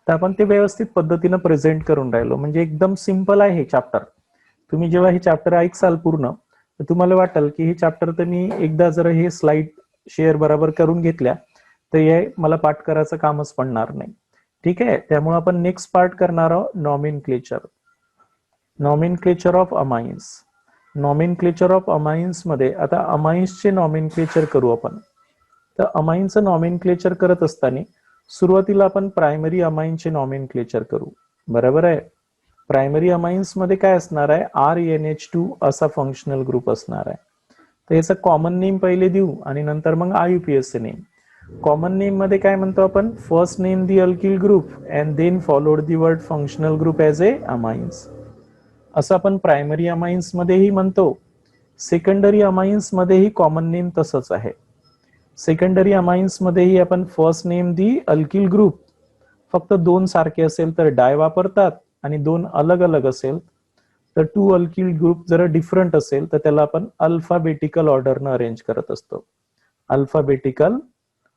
तर आपण ते व्यवस्थित पद्धतीनं प्रेझेंट करून राहिलो. म्हणजे एकदम सिंपल आहे हे चॅप्टर. तुम्ही जेव्हा हे चॅप्टर ऐकसाल पूर्ण तर तुम्हाला वाटेल की हे चॅप्टर तर मी एकदा जर हे स्लाइड शेअर बरोबर करून घेतल्या तर हे मला पाठ करायचं कामच पडणार नाही. ठीक आहे. त्यामुळे आपण नेक्स्ट पार्ट करणार आहोत nomenclature. Nomenclature of amines. Nomenclature of amines मध्ये आता अमाइन्सचे नॉमेनक्लेचर करू आपण. तर अमाइनचं नॉमेनक्लेचर करत असताना सुरुवातीला आपण प्रायमरी अमाइनचे नॉमेनक्लेचर करू. बरोबर आहे. प्रायमरी अमाइन्स मध्ये काय असणार आहे? RNH2 असा फंक्शनल ग्रुप असणार आहे. तर याचा कॉमन नेम पहिले देऊ आणि नंतर मग IUPAC नेम. कॉमन नेम मध्ये काय म्हणतो आपण? First name the alkyl group and then followed the word functional group as a amines. असं आपण प्रायमरी अमाइन्स मध्येही म्हणतो. सेकंडरी अमाइन्स मध्येही कॉमन नेम तसंच आहे. सेकंडरी अमाइन्स मध्येही आपण first name the alkyl group फक्त दोन सारखे असेल तर डाय वापरतात, आणि दोन अलग अलग असेल तर टू अल्किल ग्रुप जर डिफरंट असेल तर त्याला आपण अल्फाबेटिकल ऑर्डरनं अरेंज करत असतो. अल्फाबेटिकल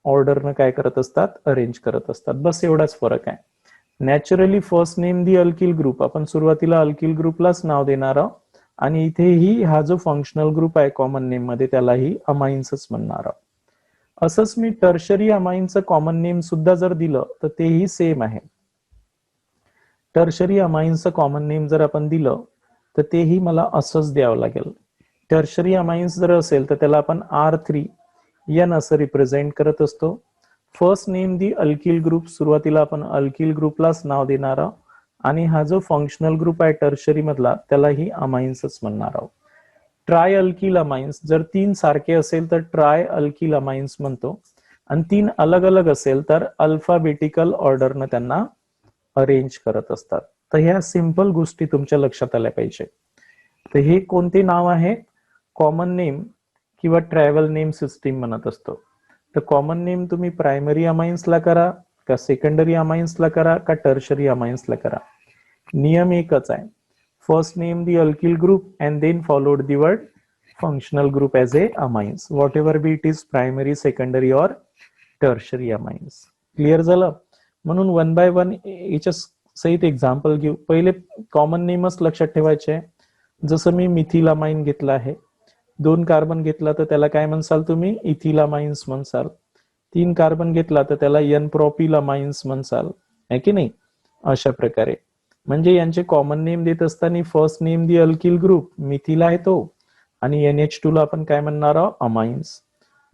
ऑर्डरनं काय करत असतात, अरेंज करत असतात. बस एवढाच फरक आहे. Naturally first name the alkyl group आपण सुरुवातीला अल्किल ग्रुपलाच नाव देणार आहोत, आणि इथेही हा जो फंक्शनल ग्रुप आहे कॉमन नेम मध्ये त्यालाही अमाइन्सच म्हणणार आहोत. असंच मी टर्शरी अमाइनचं कॉमन नेम सुद्धा जर दिलं तर तेही सेम आहे. टर्शरी अमाइन्सचं कॉमन नेम जर आपण दिलं तर तेही मला असंच द्यावं लागेल. टर्शरी अमाइन्स जर असेल तर त्याला आपण R3N असं रिप्रेझेंट करत असतो. First name the alkyl group सुरुवातीला आपण अल्किल ग्रुपलाच नाव देणार आहोत, आणि हा जो फंक्शनल ग्रुप आहे टर्शरी मधला त्यालाही अमाइन्सच म्हणणार आहोत. ट्राय अल्किल अमाइन्स जर तीन सारखे असेल तर ट्राय अल्किल अमाइन्स म्हणतो, आणि तीन अलग अलग असेल तर अल्फाबेटिकल ऑर्डरनं त्यांना अरेंज करत असतात. तर ह्या सिंपल गोष्टी तुमच्या लक्षात आल्या पाहिजे. तर हे कोणते नाव आहे, कॉमन नेम किंवा ट्रॅव्हल नेम सिस्टीम म्हणत असतो. तर कॉमन नेम तुम्ही प्रायमरी अमाइन्सला करा का सेकंडरी अमाइन्सला करा का टर्शरी अमाइन्सला करा, नियम एकच आहे. First name the alkyl group and then followed the word functional group as a amines, whatever be it is primary, secondary or tertiary amines. Clear झालं. म्हणून वन बाय वन याच्या सहित एक्झाम्पल घेऊ. पहिले कॉमन नेमच लक्षात ठेवायचे. जसं मी मिथिल अमाइन घेतला आहे, 2 कार्बन घेतला तर त्याला काय म्हणसाल तुम्ही, इथिल अमाइन्स म्हणसाल. 3 कार्बन घेतला तर त्याला एन प्रोपिल अमाइन्स म्हणसाल, आहे की नाही. अशा प्रकारे म्हणजे यांचे कॉमन नेम देत असताना first name the alkyl group methyl आहे तो, आणि NH2 ला आपण काय म्हणणार आहोत, अमाइन्स.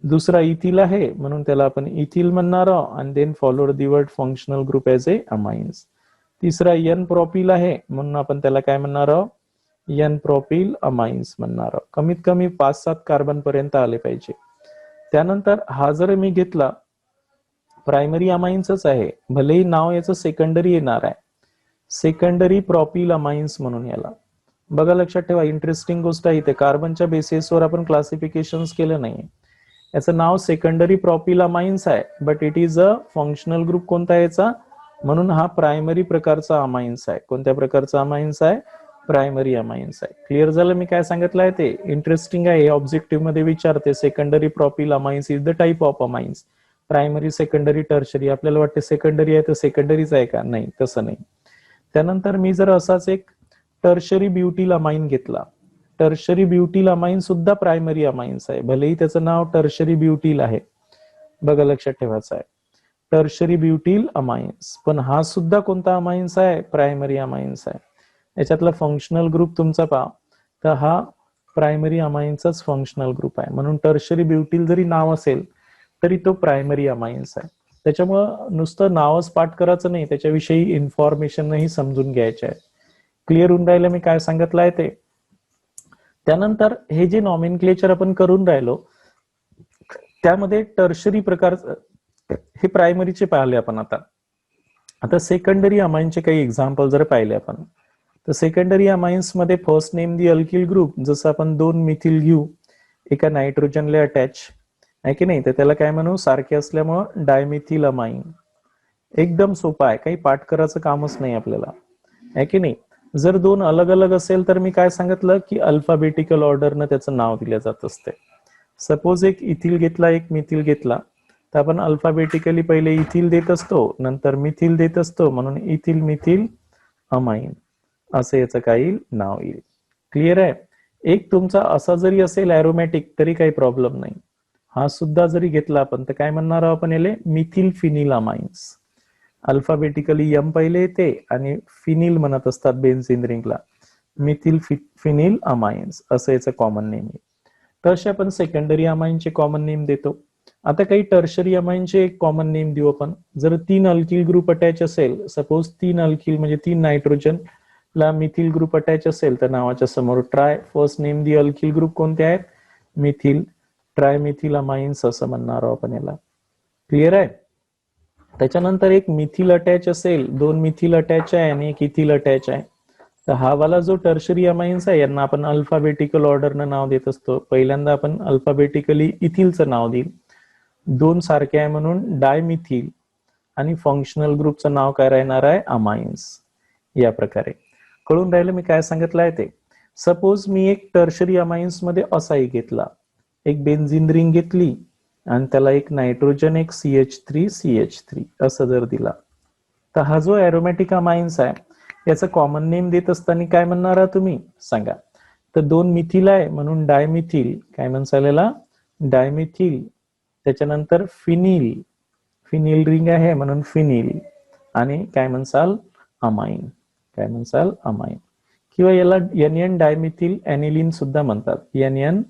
दुसरा इथिल आहे म्हणून त्याला आपण इथिल म्हणणार आहोत, आणि then followed the word functional group as a amines. तिसरा एन प्रोपिल आहे म्हणून आपण त्याला काय म्हणणार आहोत, एन प्रोपिल अमाइन्स म्हणणार आहोत. कमीत कमी 5-7 कार्बन पर्यंत आले पाहिजे. त्यानंतर हा जर मी घेतला प्रायमरी अमाइन्सच आहे, भलेही नाव याचं सेकंडरी येणार आहे, सेकंडरी प्रोपिल अमाइन्स म्हणून याला. बघा लक्षात ठेवा, इंटरेस्टिंग गोष्ट आहे इथे, कार्बनच्या बेसिसवर आपण क्लासिफिकेशन केलं नाही. याचं नाव सेकंडरी प्रोपिल अमाइन्स आहे, but it is a functional group कोणता याचा, म्हणून हा प्रायमरी प्रकारचा अमाइन्स आहे. कोणत्या प्रकारचा अमाइन्स आहे, प्रायमरी अमाइन्स आहे. क्लिअर झालं मी काय सांगितलं आहे ते. इंटरेस्टिंग आहे, ऑब्जेक्टिव्ह मध्ये विचारते secondary propyl amines is the type of amines. Primary, secondary, tertiary. आपल्याला वाटते सेकंडरी आहे तर सेकंडरीच आहे का, नाही, तसं नाही. त्यानंतर मी जर असाच एक टर्शरी ब्युटिल अमाइन घेतला, टर्शरी ब्युटिल अमाइन सुद्धा प्रायमरी अमाइन्स आहे, भलेही त्याचं नाव टर्शरी ब्युटिल आहे. बघा लक्षात ठेवायचं आहे, टर्शरी ब्युटिल अमाइन्स, पण हा सुद्धा कोणता अमाइन्स आहे, प्रायमरी अमाइन्स आहे. याच्यातला फंक्शनल ग्रुप तुमचा पहा, तर हा प्रायमरी अमाइन्सचाच फंक्शनल ग्रुप आहे. म्हणून टर्शरी ब्युटिल जरी नाव असेल तरी तो प्रायमरी अमाइन्स आहे. त्याच्यामुळं नुसतं नावच पाठ करायचं नाही, त्याच्याविषयी इन्फॉर्मेशनही समजून घ्यायचे आहे. क्लिअर होऊन राहिलं मी काय सांगितलं आहे ते. त्यानंतर हे जे नॉमेनक्लेचर आपण करून राहिलो त्यामध्ये टर्शरी प्रकारचं, हे प्रायमरीचे पाहिले आपण. आता सेकंडरी अमाइनचे काही एक्झाम्पल जर पाहिले आपण, तर सेकंडरी अमाइन्स मध्ये first name the alkyl group, जसं आपण 2 मिथिल घेऊ एका नायट्रोजनला अटॅच, आहे की नाही, तर त्याला काय म्हणू, सारखे असल्यामुळं डायमिथिल अमाइन. एकदम सोपा आहे, काही पाठ करायचं कामच नाही आपल्याला, आहे की नाही. जर 2 अलग अलग असेल तर मी काय सांगितलं की अल्फाबेटिकल ऑर्डरनं त्याचं नाव दिलं जात असते. सपोज एक इथिल घेतला, एक मिथिल घेतला, तर आपण अल्फाबेटिकली पहिले इथिल देत असतो, नंतर मिथिल देत असतो, म्हणून इथिल मिथिल अमाइन असं याचं काही नाव येईल. क्लिअर आहे. एक तुमचा असा जरी असेल एरोमॅटिक तरी काही प्रॉब्लेम नाही. हा सुद्धा जरी घेतला आपण तर काय म्हणणार आहोत आपण याले, methyl phenyl amines. Alphabetically M पहिले येते आणि फिनिल म्हणत असतात बेन्झीन रिंगला, मिथिल फिनिल अमाइन्स असं याचं कॉमन नेम आहे. तसे आपण सेकंडरी अमाइनचे कॉमन नेम देतो. आता काही टर्शरी अमाइनचे एक कॉमन नेम देऊ आपण. जर 3 अल्किल ग्रुप अटॅच असेल, सपोज 3 अल्किल म्हणजे 3 नायट्रोजन ला मिथिल ग्रुप अटॅच असेल, तर नावाच्या समोर try, first name the alkyl group कोणते आहेत, मिथिल, ट्राय मिथिल अमाइन्स असं म्हणणार आहोत आपण याला. क्लिअर आहे. त्याच्यानंतर एक मिथिल अटॅच असेल, 2 मिथिल अटॅच आहे आणि एक इथिल अटॅच आहे, तर हा वाला जो टर्शरी अमाइन्स आहे यांना आपण अल्फाबेटिकल ऑर्डरनं नाव देत असतो. पहिल्यांदा आपण अल्फाबेटिकली इथिलचं नाव देईल. दोन सारखे आहे म्हणून डायमिथिल आणि फंक्शनल ग्रुपचं नाव काय राहणार आहे, अमाइन्स. या प्रकारे कळून राहिलं मी काय सांगितलं आहे ते. सपोज मी एक टर्शरी अमाइन्स मध्ये असाही घेतला, एक बेन्झिन रिंग घेतली आणि त्याला एक नायट्रोजन, एक CH3 असं जर दिला, तर हा जो एरोमॅटिक अमाइन्स आहे याचं कॉमन नेम देत असताना काय म्हणणार आहात तुम्ही सांगा. तर दोन मिथिल आहे म्हणून डायमिथिल, काय म्हणसालेला डायमिथिल. त्याच्यानंतर फिनिल, फिनिल रिंग आहे म्हणून फिनिल. आणि काय म्हणसाल, अमाइन, काय म्हणसाल अमाइन. किंवा याला एन डायमिथिल एनिलिन सुद्धा म्हणतात. एन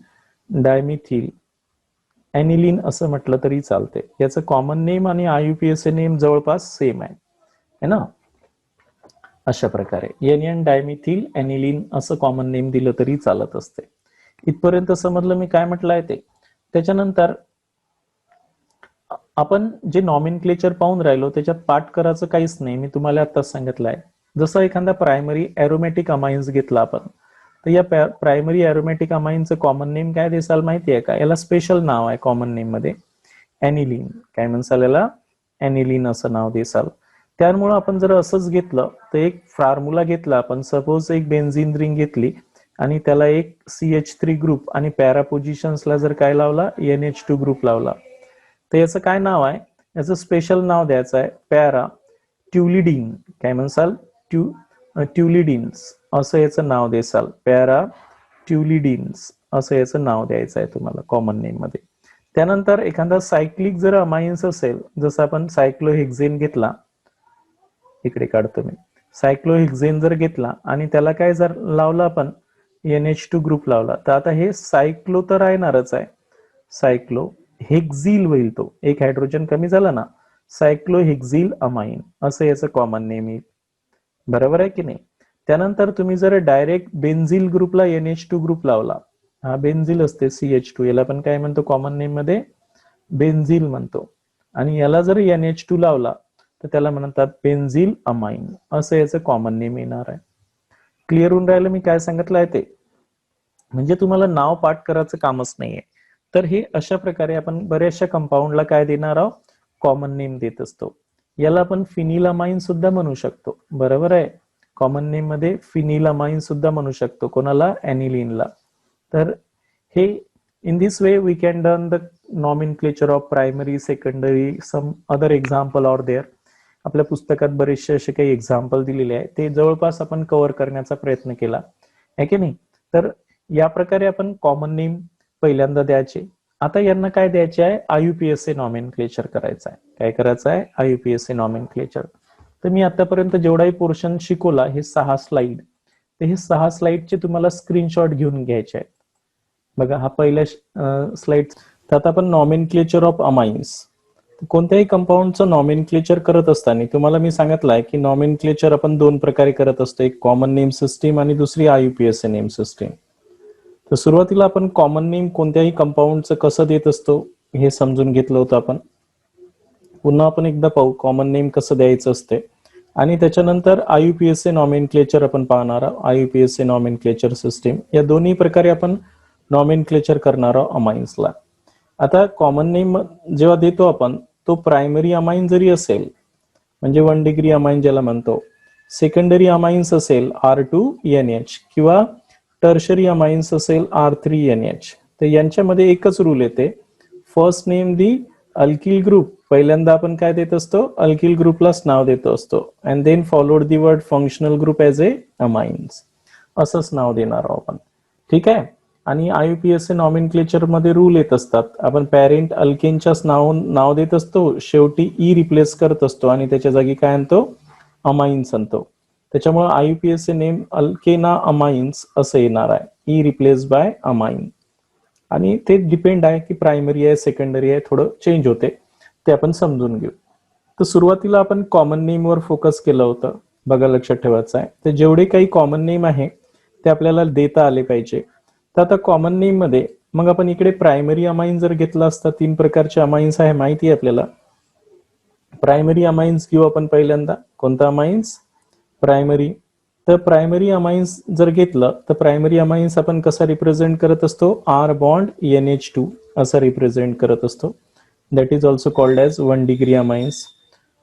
डायमिथिल एनिलिन असं म्हटलं तरी चालते. याचं कॉमन नेम आणि IUPAC नेम जवळपास सेम आहे ना. अशा प्रकारे एन डायमिथिल एनिलिन असं कॉमन नेम दिलं तरी चालत असते. इथपर्यंत समजलं मी काय म्हटलं आहे ते. त्याच्यानंतर आपण जे नॉमेनक्लेचर पाहून राहिलो त्याच्यात पाठ करायचं काहीच नाही, मी तुम्हाला आताच सांगितलं आहे. जसं एखादा प्रायमरी एरोमॅटिक अमाइन्स घेतला आपण, तर या प्रायमरी एरोमॅटिक अमाइनचं कॉमन नेम काय देसाल माहिती आहे का. याला स्पेशल नाव आहे कॉमन नेम मध्ये, एनिलिन. काय म्हणसाल याला, एनिलिन असं नाव देसाल. त्यामुळे आपण जर असंच घेतलं तर एक फॉर्म्युला घेतला आपण, सपोज एक बेन्झिन रिंग घेतली आणि त्याला एक CH3 ग्रुप आणि पॅरा पोझिशन्सला जर काय लावला, NH2 ग्रुप लावला, तर याचं काय नाव आहे, याचं स्पेशल नाव द्यायचं आहे पॅरा ट्युलिडिन. काय म्हणसाल, ट्युलिडिन्स असं याचं नाव देसाल. पॅरा ट्युलिडिन्स असं याचं नाव द्यायचं आहे तुम्हाला कॉमन नेम मध्ये. त्यानंतर एखादा सायक्लिक जर अमाइन्स असेल, जसं आपण सायक्लोहेक्झेन घेतला, इकडे काढतो मी, सायक्लोहेक्झेन जर घेतला आणि त्याला काय जर लावला आपण, NH2 ग्रुप लावला, तर आता हे सायक्लो तर राहणारच आहे, सायक्लो हेक्झिल होईल, तो एक हायड्रोजन कमी झाला ना, सायक्लोहेक्झिल अमाइन असं याचं कॉमन नेम येईल. बरोबर आहे की नाही. त्यानंतर तुम्ही जर डायरेक्ट बेन्झिल ग्रुपला NH2 ग्रुप लावला, हा बेन्झिल असते CH2, याला पण काय म्हणतो कॉमन नेम मध्ये, बेन्झिल म्हणतो. आणि याला जर NH2 लावला तर त्याला म्हणतात बेन्झिल अमाइन असं याचं कॉमन नेम येणार आहे. क्लिअर होऊन राहिलं मी काय सांगितलं आहे ते. म्हणजे तुम्हाला नाव पाठ करायचं कामच नाहीये. तर हे अशा प्रकारे आपण बऱ्याचशा कंपाऊंडला काय देणार आहोत, कॉमन नेम देत असतो. याला आपण फिनिलअमाइन सुद्धा म्हणू शकतो. बरोबर आहे, कॉमन नेम मध्ये फिनिलअमाइन सुद्धा म्हणू शकतो. कोणाला, एनिलिनला. तर हे in this way we can done the nomenclature of primary, secondary, some other example or there. आपल्या पुस्तकात बरेचसे असे काही एक्झाम्पल दिलेले आहे, ते जवळपास आपण कव्हर करण्याचा प्रयत्न केला आहे की नाही. तर या प्रकारे आपण कॉमन नेम पहिल्यांदा द्यायचे. आता यांना काय द्यायचे आहे, IUPAC नॉमेनक्लेचर करायचं आहे. काय करायचं आहे, IUPAC नॉमेनक्लेचर. तर मी आतापर्यंत जेवढाही पोर्शन शिकवला, हे 6 स्लाइड, तर हे 6 स्लाइडचे तुम्हाला स्क्रीनशॉट घेऊन घ्यायचे आहेत. बघा हा पहिल्या स्लाइड. तर आता आपण नॉमेनक्लेचर ऑफ अमाइन्स, कोणत्याही कंपाऊंडचं नॉमेनक्लेचर करत असताना तुम्हाला मी सांगितलं आहे की नॉमेनक्लेचर आपण 2 प्रकारे करत असतो, एक कॉमन नेम सिस्टीम आणि दुसरी IUPAC नेम सिस्टीम. तर सुरुवातीला आपण कॉमन नेम कोणत्याही कंपाऊंडचं कसं देत असतो हे समजून घेतलं होतं आपण. पुन्हा आपण एकदा पाहू कॉमन नेम कसं द्यायचं असते, आणि त्याच्यानंतर IUPAC नॉमेनक्लेचर आपण पाहणार आहोत. IUPAC नॉमेनक्लेचर सिस्टीम, या दोन्ही प्रकारे आपण नॉमेनक्लेचर करणार आहोत अमाइन्सला. आता कॉमन नेम जेव्हा देतो आपण, तो प्रायमरी अमाइन जरी असेल, म्हणजे 1 डिग्री अमाइन ज्याला म्हणतो, सेकंडरी अमाइन्स असेल R2NH, किंवा टर्शरी अमाइन्स असेल R3NH, तर यांच्यामध्ये एकच रूल येते, first name the alkyl group. पहिल्यांदा आपण काय देत असतो, अल्किल ग्रुपलाच नाव देतो असतो, and then followed the word functional group as a amines, असंच नाव देणार आहोत आपण. ठीक आहे. आणि IUPAC नॉमेनक्लेचर मध्ये रूल येत असतात. आपण पॅरेंट अल्केनच्याच नाव देत असतो, शेवटी ई रिप्लेस करत असतो आणि त्याच्या जागी काय आणतो, अमाइन्स आणतो. त्याच्यामुळे IUPAC नेम अल्केना अमाइन्स असं येणार आहे, ई रिप्लेस बाय अमाइन. आणि ते डिपेंड आहे की प्रायमरी आहे सेकंडरी आहे, थोडं चेंज होते, ते आपण समजून घेऊ. तर सुरुवातीला आपण कॉमन नेम वर फोकस केलं होतं, बघा लक्षात ठेवायचं आहे. तर जेवढे काही कॉमन नेम आहे ते आपल्याला देता आले पाहिजे. तर आता कॉमन नेम मध्ये मग आपण इकडे प्रायमरी अमाइन जर घेतला असता, 3 प्रकारचे अमाइन्स आहे माहिती आहे आपल्याला. प्रायमरी अमाइन्स घेऊ आपण पहिल्यांदा. कोणता अमाइन्स, प्रायमरी. तर प्रायमरी अमाइन्स जर घेतलं तर प्रायमरी अमाइन्स आपण कसा रिप्रेझेंट करत असतो, आर बॉन्ड NH2 असा रिप्रेझेंट करत असतो. That is also called as 1 degree amines.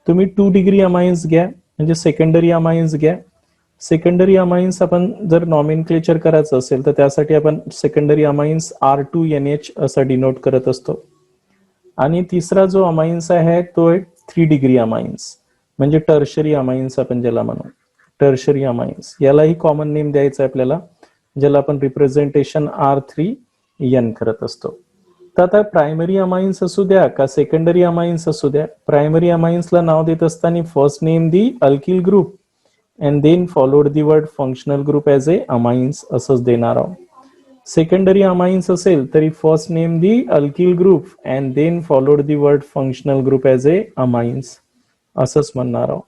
तुम्ही 2 डिग्री अमाइन्स घ्या, म्हणजे सेकंडरी अमाइन्स घ्या. सेकंडरी अमाइन्स आपण जर नॉमेनक्लेचर करायचं असेल तर त्यासाठी आपण सेकंडरी अमाइन्स R2NH असं डिनोट करत असतो. आणि तिसरा जो अमाइन्स आहे तो आहे 3 डिग्री अमाइन्स, म्हणजे टर्शरी अमाइन्स आपण ज्याला म्हणू, टर्शरी अमाइन्स. यालाही कॉमन नेम द्यायचं आहे आपल्याला, ज्याला आपण रिप्रेझेंटेशन R3N करत असतो. तर आता प्रायमरी अमाइन्स असू द्या का सेकंडरी अमाइन्स असू द्या, प्रायमरी अमाइन्सला नाव देत असताना first name the alkyl group and then followed the word functional group as a amines असंच देणार आहोत. सेकंडरी अमाइन्स असेल तरी first name the alkyl group and then followed the word functional group as a amines असंच म्हणणार आहोत.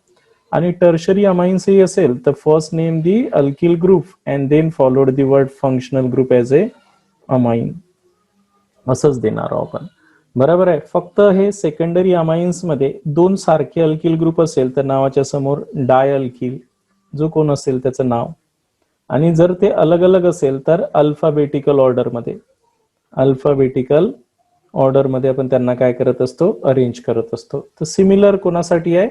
आणि tertiary amines ही असेल तर first name the alkyl group and then followed the word functional group as a amine असंच देणार आहोत आपण. बरोबर आहे. फक्त हे सेकंडरी अमाइन्स मध्ये दोन सारखे अल्किल ग्रुप असेल तर नावाच्या समोर डाय अल्किल जो कोण असेल त्याचं नाव, आणि जर ते अलग अलग असेल तर अल्फाबेटिकल ऑर्डरमध्ये आपण त्यांना काय करत असतो, अरेंज करत असतो. तर सिमिलर कोणासाठी आहे,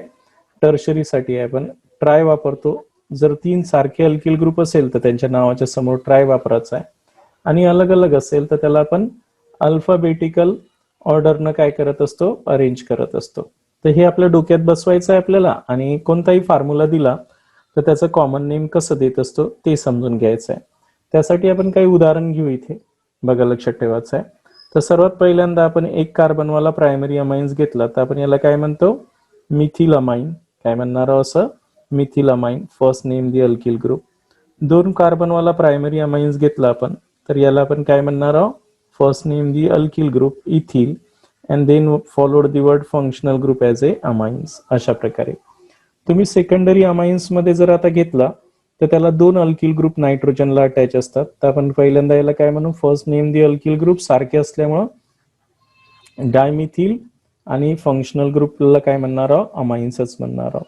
टर्शरीसाठी आहे. आपण ट्राय वापरतो. जर 3 सारखे अल्किल ग्रुप असेल तर त्यांच्या नावाच्या समोर ट्राय वापरायचा आहे, आणि अलग अलग असेल तर त्याला आपण अल्फाबेटिकल ऑर्डरनं काय करत असतो, अरेंज करत असतो. तर हे आपल्या डोक्यात बसवायचं आहे आपल्याला, आणि कोणताही फॉर्म्युला दिला तर त्याचं कॉमन नेम कसं देत असतो ते समजून घ्यायचं आहे. त्यासाठी आपण काही उदाहरण घेऊ इथे, बघा लक्षात ठेवायचं आहे. तर सर्वात पहिल्यांदा आपण एक कार्बनवाला प्रायमरी अमाइन्स घेतला तर आपण याला काय म्हणतो, मिथिल अमाइन. काय म्हणणार आहोत, असं methyl amine, first name the alkyl group. 2 कार्बनवाला प्रायमरी अमाइन्स घेतला आपण तर याला आपण काय म्हणणार आहोत, first name the alkyl group ethyl and then followed the word functional group as a amines. अशा प्रकारे तुम्ही सेकंडरी अमाइन्स मध्ये जर आता घेतला तर त्याला 2 अल्किल ग्रुप नायट्रोजनला अटॅच असतात. तर आपण पहिल्यांदा याला काय म्हणू, first name the alkyl group सारखे असल्यामुळं डायमिथिल, आणि फंक्शनल ग्रुपला काय म्हणणार आहोत, अमाइन्सच म्हणणार आहोत.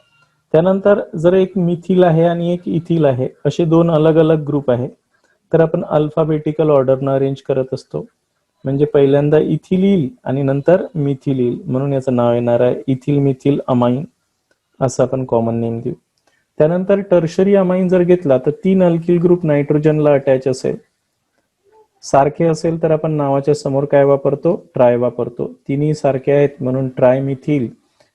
त्यानंतर जर एक मिथिल आहे आणि एक इथिल आहे, असे 2 अलग अलग ग्रुप आहेत, तर आपण अल्फाबेटिकल ऑर्डरनं अरेंज करत असतो. म्हणजे पहिल्यांदा इथिल येईल आणि नंतर मिथिल येईल, म्हणून याचं नाव येणार आहे इथिल मिथिल अमाइन असं आपण कॉमन नेम देऊ. त्यानंतर टर्शरी अमाइन जर घेतला तर 3 अल्किल ग्रुप नायट्रोजनला अटॅच असेल, सारखे असेल तर आपण नावाच्या समोर काय वापरतो, ट्राय वापरतो. तिन्ही सारखे आहेत म्हणून ट्राय मिथिल,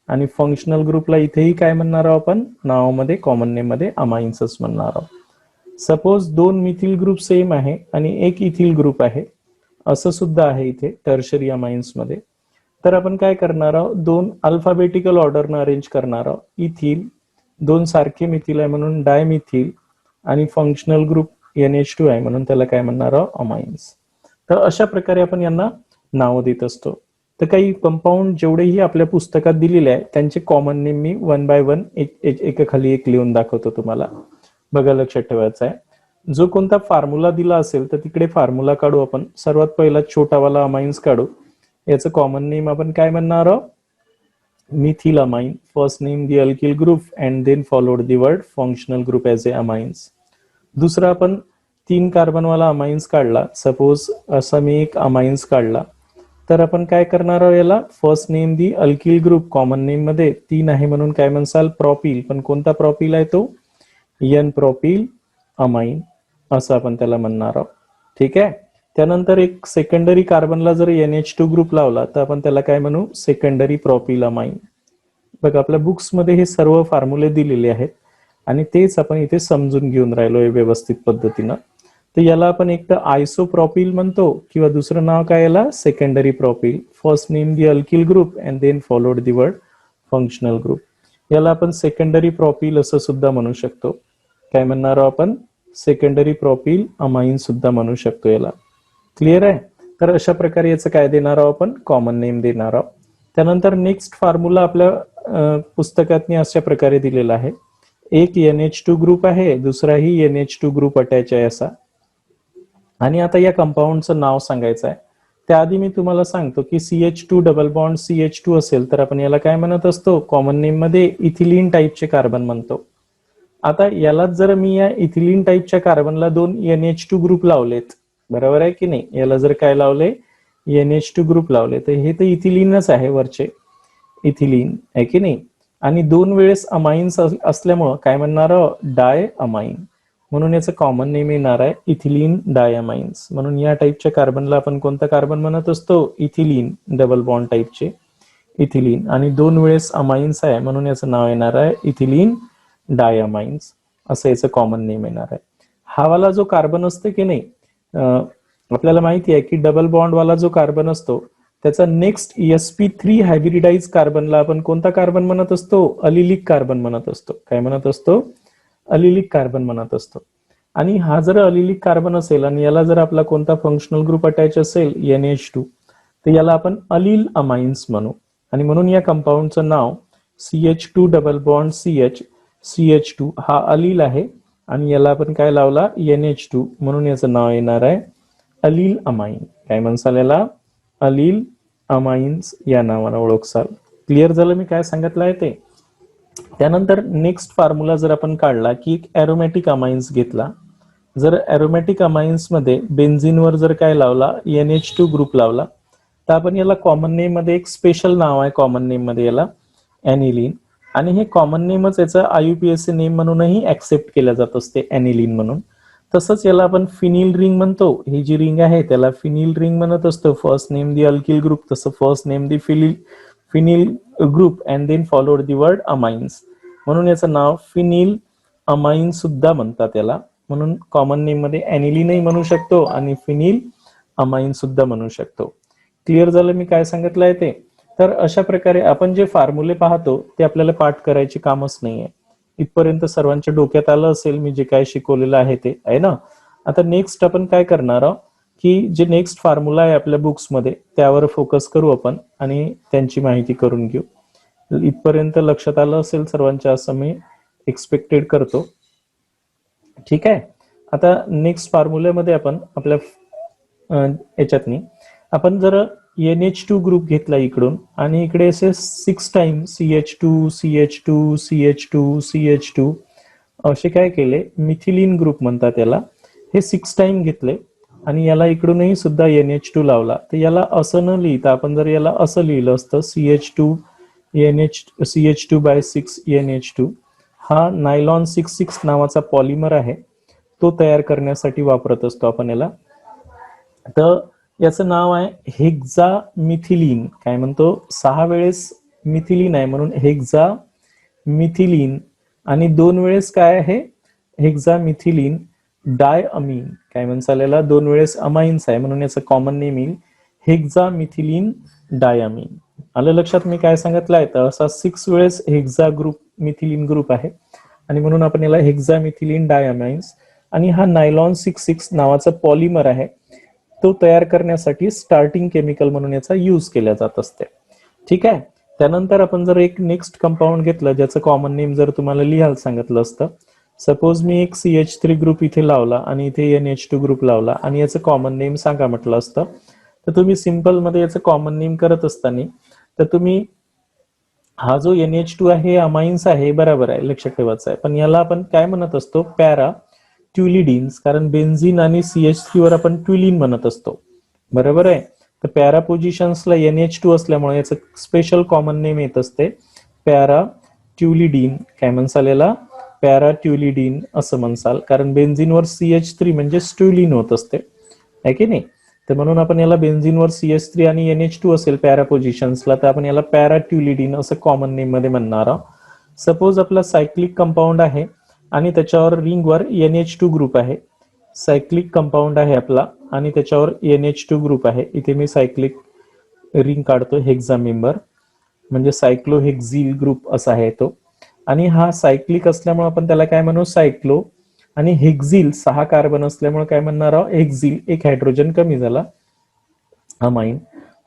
आणि फंक्शनल ग्रुपला इथेही काय म्हणणार आहोत आपण, नावामध्ये कॉमन नेम मध्ये अमाइन्सच म्हणणार आहोत. सपोज 2 मिथिल ग्रुप सेम आहे आणि एक इथिल ग्रुप आहे, असं सुद्धा आहे इथे टर्शरी अमाइन्स मध्ये. तर आपण काय करणार आहोत, 2 अल्फाबेटिकल ऑर्डरनं अरेंज करणार आहोत. इथिल 2 सारखे मिथिल आहे म्हणून डायमिथिल, आणि फंक्शनल ग्रुप NH2 आहे म्हणून त्याला काय म्हणणार आहोत, अमाइन्स. तर अशा प्रकारे आपण यांना नाव देत असतो. तर काही कंपाऊंड जेवढेही आपल्या पुस्तकात दिलेले आहे त्यांचे कॉमन नेम मी 1 बाय 1 एकाखाली एक लिहून दाखवतो तुम्हाला. बघा लक्षात ठेवायचं आहे, जो कोणता फॉर्म्युला दिला असेल तर तिकडे फॉर्म्युला काढू आपण. सर्वात पहिला छोटावाला अमाइन्स काढू. याचं कॉमन नेम आपण काय म्हणणार आहोत, methyl amine, first name the alkyl group and then followed the word functional group as a amines. दुसरा आपण 3 कार्बनवाला अमाइन्स काढला, सपोज असा मी एक अमाइन्स काढला, तर आपण काय करणार आहोत, याला first name the alkyl group, common name मध्ये 3 आहे म्हणून काय म्हणसाल, प्रोपिल. पण कोणता प्रोपिल आहे तो, N प्रोपिल अमाइन असं आपण त्याला म्हणणार आहोत. ठीक आहे. त्यानंतर एक सेकंडरी कार्बनला जर NH2 ग्रुप लावला तर आपण त्याला काय म्हणू, सेकंडरी प्रोपिल अमाइन. बघा आपल्या बुक्स मध्ये हे सर्व फॉर्म्युले दिलेले आहेत आणि तेच आपण इथे समजून घेऊन राहिलोय व्यवस्थित पद्धतीनं. तर याला आपण एक तर आयसोप्रोपिल म्हणतो, किंवा दुसरं नाव काय याला, secondary propyl. First name the alkyl group and then followed the word functional group. याला आपण सेकंडरी प्रोपिल असं सुद्धा म्हणू शकतो. काय म्हणणार आहोत आपण, सेकंडरी प्रोपिल अमाइन सुद्धा म्हणू शकतो याला. क्लिअर आहे. तर अशा प्रकारे याचं काय देणार आहोत आपण, कॉमन नेम देणार आहोत. त्यानंतर नेक्स्ट फॉर्म्युला आपल्या पुस्तकात अशा प्रकारे दिलेला आहे. एक NH2 ग्रुप आहे, दुसराही NH2 ग्रुप अटॅच आहे असा, आणि आता या कंपाऊंडचं नाव सांगायचं आहे. त्याआधी मी तुम्हाला सांगतो की CH2 डबल बॉन्ड CH2 असेल तर आपण याला काय म्हणत असतो, कॉमन नेम मध्ये इथिलीन टाईपचे कार्बन म्हणतो. आता यालाच जर मी या इथिलीन टाईपच्या कार्बनला 2 NH2 ग्रुप लावलेत, बरोबर आहे की नाही, याला जर काय लावले NH2 ग्रुप लावले तर हे तर इथिलीनच आहे वरचे, इथिलीन आहे की नाही, आणि 2 वेळेस अमाइन्स असल्यामुळं काय म्हणणार डाय अमाइन, म्हणून याचं कॉमन नेम येणार आहे इथिलीन डायअमाइन्स. म्हणून या टाईपच्या कार्बनला आपण कोणता कार्बन म्हणत असतो, इथिलीन, डबल बॉन्ड टाईपचे इथिलीन, आणि 2 वेळेस अमाइन्स आहे म्हणून याचं नाव येणार आहे इथिलीन डायअमाइन्स, असं याचं कॉमन नेम येणार आहे. हा वाला जो कार्बन असतो की नाही, आपल्याला माहिती आहे की डबल बॉन्ड वाला जो कार्बन असतो त्याचा नेक्स्ट sp3 हायब्रिडाइज कार्बनला आपण कोणता कार्बन म्हणत असतो, अलिलिक कार्बन म्हणत असतो. काय म्हणत असतो, अलिलिक कार्बन म्हणत असतो. आणि हा जर अलिलिक कार्बन असेल आणि याला जर आपला कोणता फंक्शनल ग्रुप अटॅच असेल NH2, तर याला आपण अलील अमाइन्स म्हणू, आणि म्हणून या कंपाऊंडचं नाव CH2 डबल बॉन्ड CH2 हा अलील आहे, आणि याला आपण काय लावला NH2, म्हणून याचं नाव येणार आहे अलील अमाइन. काय म्हणसाल याला, अलील अमाइन्स या नावाने ओळखसाल. क्लिअर झालं मी काय सांगितलं आहे ते. त्यानंतर नेक्स्ट फॉर्म्युला जर आपण काढला की एक एरोमॅटिक अमाइन्स घेतला, जर एरोमॅटिक अमाइन्स मध्ये बेन्झिनवर जर काय लावला NH2 ग्रुप लावला, तर आपण याला कॉमन नेम मध्ये एक स्पेशल नाव आहे, कॉमन नेम मध्ये याला एनिलीन, आणि हे कॉमन नेमच याचं IUPAC नेम म्हणूनही ऍक्सेप्ट केलं जात असते एनिलीन म्हणून. तसंच याला आपण फिनिल रिंग म्हणतो, ही जी रिंग आहे त्याला फिनिल रिंग म्हणत असतो. First name the alkyl group, तसं first name the phenyl group and then followed the word amines, म्हणून याचं नाव फिनिल अमाइन सुद्धा म्हणतात याला. म्हणून कॉमन नेम मध्ये एनिलीनही म्हणू शकतो आणि फिनिल अमाइन सुद्धा म्हणू शकतो. क्लिअर झालं मी काय सांगितलंय ते. तर अशा प्रकारे आपण जे फॉर्म्युले पाहतो ते आपल्याला पाठ करायची कामच नाहीये. इथपर्यंत सर्वांच्या डोक्यात आलं असेल मी जे काय शिकवलेलं आहे ते, आहे ना. आता नेक्स्ट आपण काय करणार आहोत की जे नेक्स्ट फॉर्म्युला आहे आपल्या बुक्स मध्ये त्यावर फोकस करू आपण आणि त्यांची माहिती करून घेऊ. इथपर्यंत लक्षात आलं असेल सर्वांच्या असं मी एक्सपेक्टेड करतो. ठीक आहे. आता नेक्स्ट फॉर्म्युल्यामध्ये आपण आपल्या याच्यातनी आपण जर NH2 ग्रुप घेतला इकडून आणि इकडे असे 6 time CH2 CH2 CH2 CH2 असे काय केले, मिथिलीन ग्रुप म्हणतात याला, हे 6 टाइम घेतले आणि याला इकडूनही सुद्धा NH2 लावला. तर याला असं न लिहिता आपण जर याला असं लिहिलं असतं CH2 by 6 NH2, हा नायलॉन 66 नावाचा पॉलिमर आहे, तो तयार करण्यासाठी वापरत असतो आपण याला. तर याचं नाव आहे हेक्झा मिथिलीन. काय म्हणतो, 6 वेळेस मिथिलीन आहे म्हणून हेक्झा मिथिलीन, आणि 2 वेळेस काय आहे हेक्झा मिथिलीन डायअमीन. काय म्हणसाल याला, 2 वेळेस अमाइन्स आहे म्हणून याचं कॉमन नेम येईल हेक्झा मिथिलीन डायअमीन. आलं लक्षात मी काय सांगितलंय. तर असा 6 वेळेस हेक्झा ग्रुप मिथिलीन ग्रुप आहे आणि म्हणून आपण याला हेक्झा मिथिलीन डायअमाइन्स, आणि हा नायलॉन 66 नावाचा पॉलिमर आहे, तो तयार करण्यासाठी स्टार्टिंग केमिकल म्हणून याचा यूज केला जात असते. ठीक आहे. त्यानंतर आपण जर एक नेक्स्ट कंपाऊंड घेतलं ज्याचं कॉमन नेम जर तुम्हाला लिहायला सांगितलं असतं, सपोज मी एक CH3 ग्रुप इथे लावला आणि इथे NH2 ग्रुप लावला आणि याचं कॉमन नेम सांगा म्हटलं असतं, तर तुम्ही सिंपल मध्ये याचं कॉमन नेम करत असताना तर तुम्ही हा जो NH2 आहे अमाइन्स आहे, बरोबर आहे, लक्षात ठेवायचं आहे, पण याला आपण काय म्हणत असतो, पॅरा ट्युलिडीन्स, कारण बेन्झिन आणि CH3 वर आपण ट्युलिन म्हणत असतो, बरोबर आहे. तर पॅरा पोझिशन्सला NH2 असल्यामुळे याचं स्पेशल कॉमन नेम येत असते पॅरा ट्युलिडीन. काय म्हणसाल याला, पॅरा ट्युलिडीन असं म्हणसाल, कारण बेन्झिनवर CH3 म्हणजे ट्युलिन होत असते, आहे की नाही. तर म्हणून आपण याला बेन्झिनवर CH3 आणि NH2 असेल पॅरा पोझिशन्सला, तर आपण याला पॅरा ट्युलिडीन असं कॉमन नेम मध्ये म्हणणार आहोत. सपोज आपला सायक्लिक कंपाऊंड आहे आणि त्याच्यावर रिंगवर NH2 ग्रुप आहे, सायक्लिक कंपाऊंड आहे आपला आणि त्याच्यावर NH2 ग्रुप आहे. इथे मी सायक्लिक रिंग काढतो, हेक्झा मेंबर म्हणजे सायक्लोहेक्झिल ग्रुप असा आहे तो, आणि हा सायक्लिक असल्यामुळे आपण त्याला काय म्हणू, सायक्लो, आणि हेक्झिल 6 कार्बन असल्यामुळे काय म्हणणार आहोत, हेक्झिल, एक हायड्रोजन कमी झाला, amine.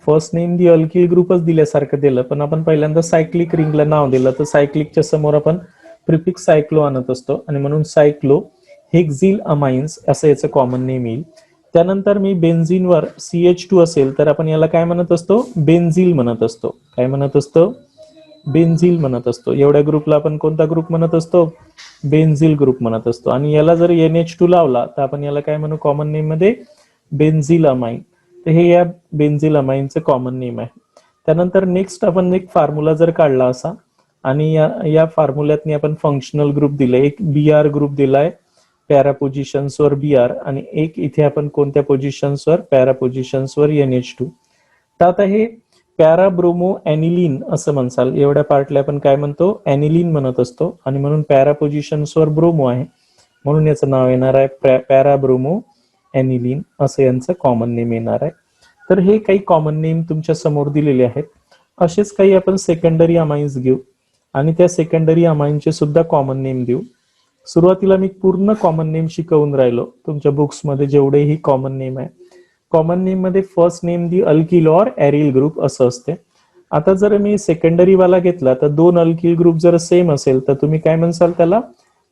First name the alkyl ग्रुपच दिल्यासारखं दिलं, पण आपण पहिल्यांदा सायक्लिक रिंगला नाव दिलं, तर सायक्लिकच्या समोर आपण प्रिफिक्स सायक्लो आणत असतो आणि म्हणून सायक्लो हेक्झिल अमाइन्स असं याचं कॉमन नेम येईल. त्यानंतर मी बेन्झिनवर CH2 असेल तर आपण याला काय म्हणत असतो, बेन्झिल म्हणत असतो. काय म्हणत असतो, बेन्झिल म्हणत असतो. एवढ्या ग्रुपला आपण कोणता ग्रुप म्हणत असतो? बेन्झिल ग्रुप म्हणत असतो. आणि याला जर NH2 लावला तर आपण याला काय म्हणू कॉमन नेम मध्ये? बेन्झिल अमाइन. तर हे या बेन्झिल अमाइनचं कॉमन नेम आहे. त्यानंतर नेक्स्ट आपण एक फॉर्म्युला जर काढला असा आणि या फॉर्म्युल्यातनी आपण फंक्शनल ग्रुप दिले, एक BR ग्रुप दिलाय पॅरा पोझिशन्सवर BR आणि एक इथे आपण कोणत्या पोझिशन्सवर? Para पोझिशन्सवर NH2. तर आता हे पॅरा ब्रोमो ॲनिलीन असं म्हणसाल. एवढ्या पार्टला आपण काय म्हणतो? ॲनिलीन म्हणत असतो. आणि म्हणून पॅरा पोझिशन्सवर ब्रोमो आहे म्हणून याचं नाव येणार आहे पॅरा ब्रोमो ॲनिलीन असं यांचं कॉमन नेम येणार आहे. तर हे काही कॉमन नेम तुमच्या समोर दिलेले आहेत. असेच काही आपण सेकंडरी अमाइन्स घेऊ आणि त्या सेकंडरी अमाइनचे सुद्धा कॉमन नेम देऊ. सुरुवातीला मी पूर्ण कॉमन नेम शिकवून राहिलो. तुमच्या बुक्समध्ये जेवढेही कॉमन नेम आहे, कॉमन नेम मध्ये फर्स्ट नेम दी अल्किल और एरिल ग्रुप असं असते. आता जर मी सेकंडरी वाला घेतला तर दोन अल्किल ग्रुप जर सेम असेल तर तुम्ही काय म्हणसाल त्याला?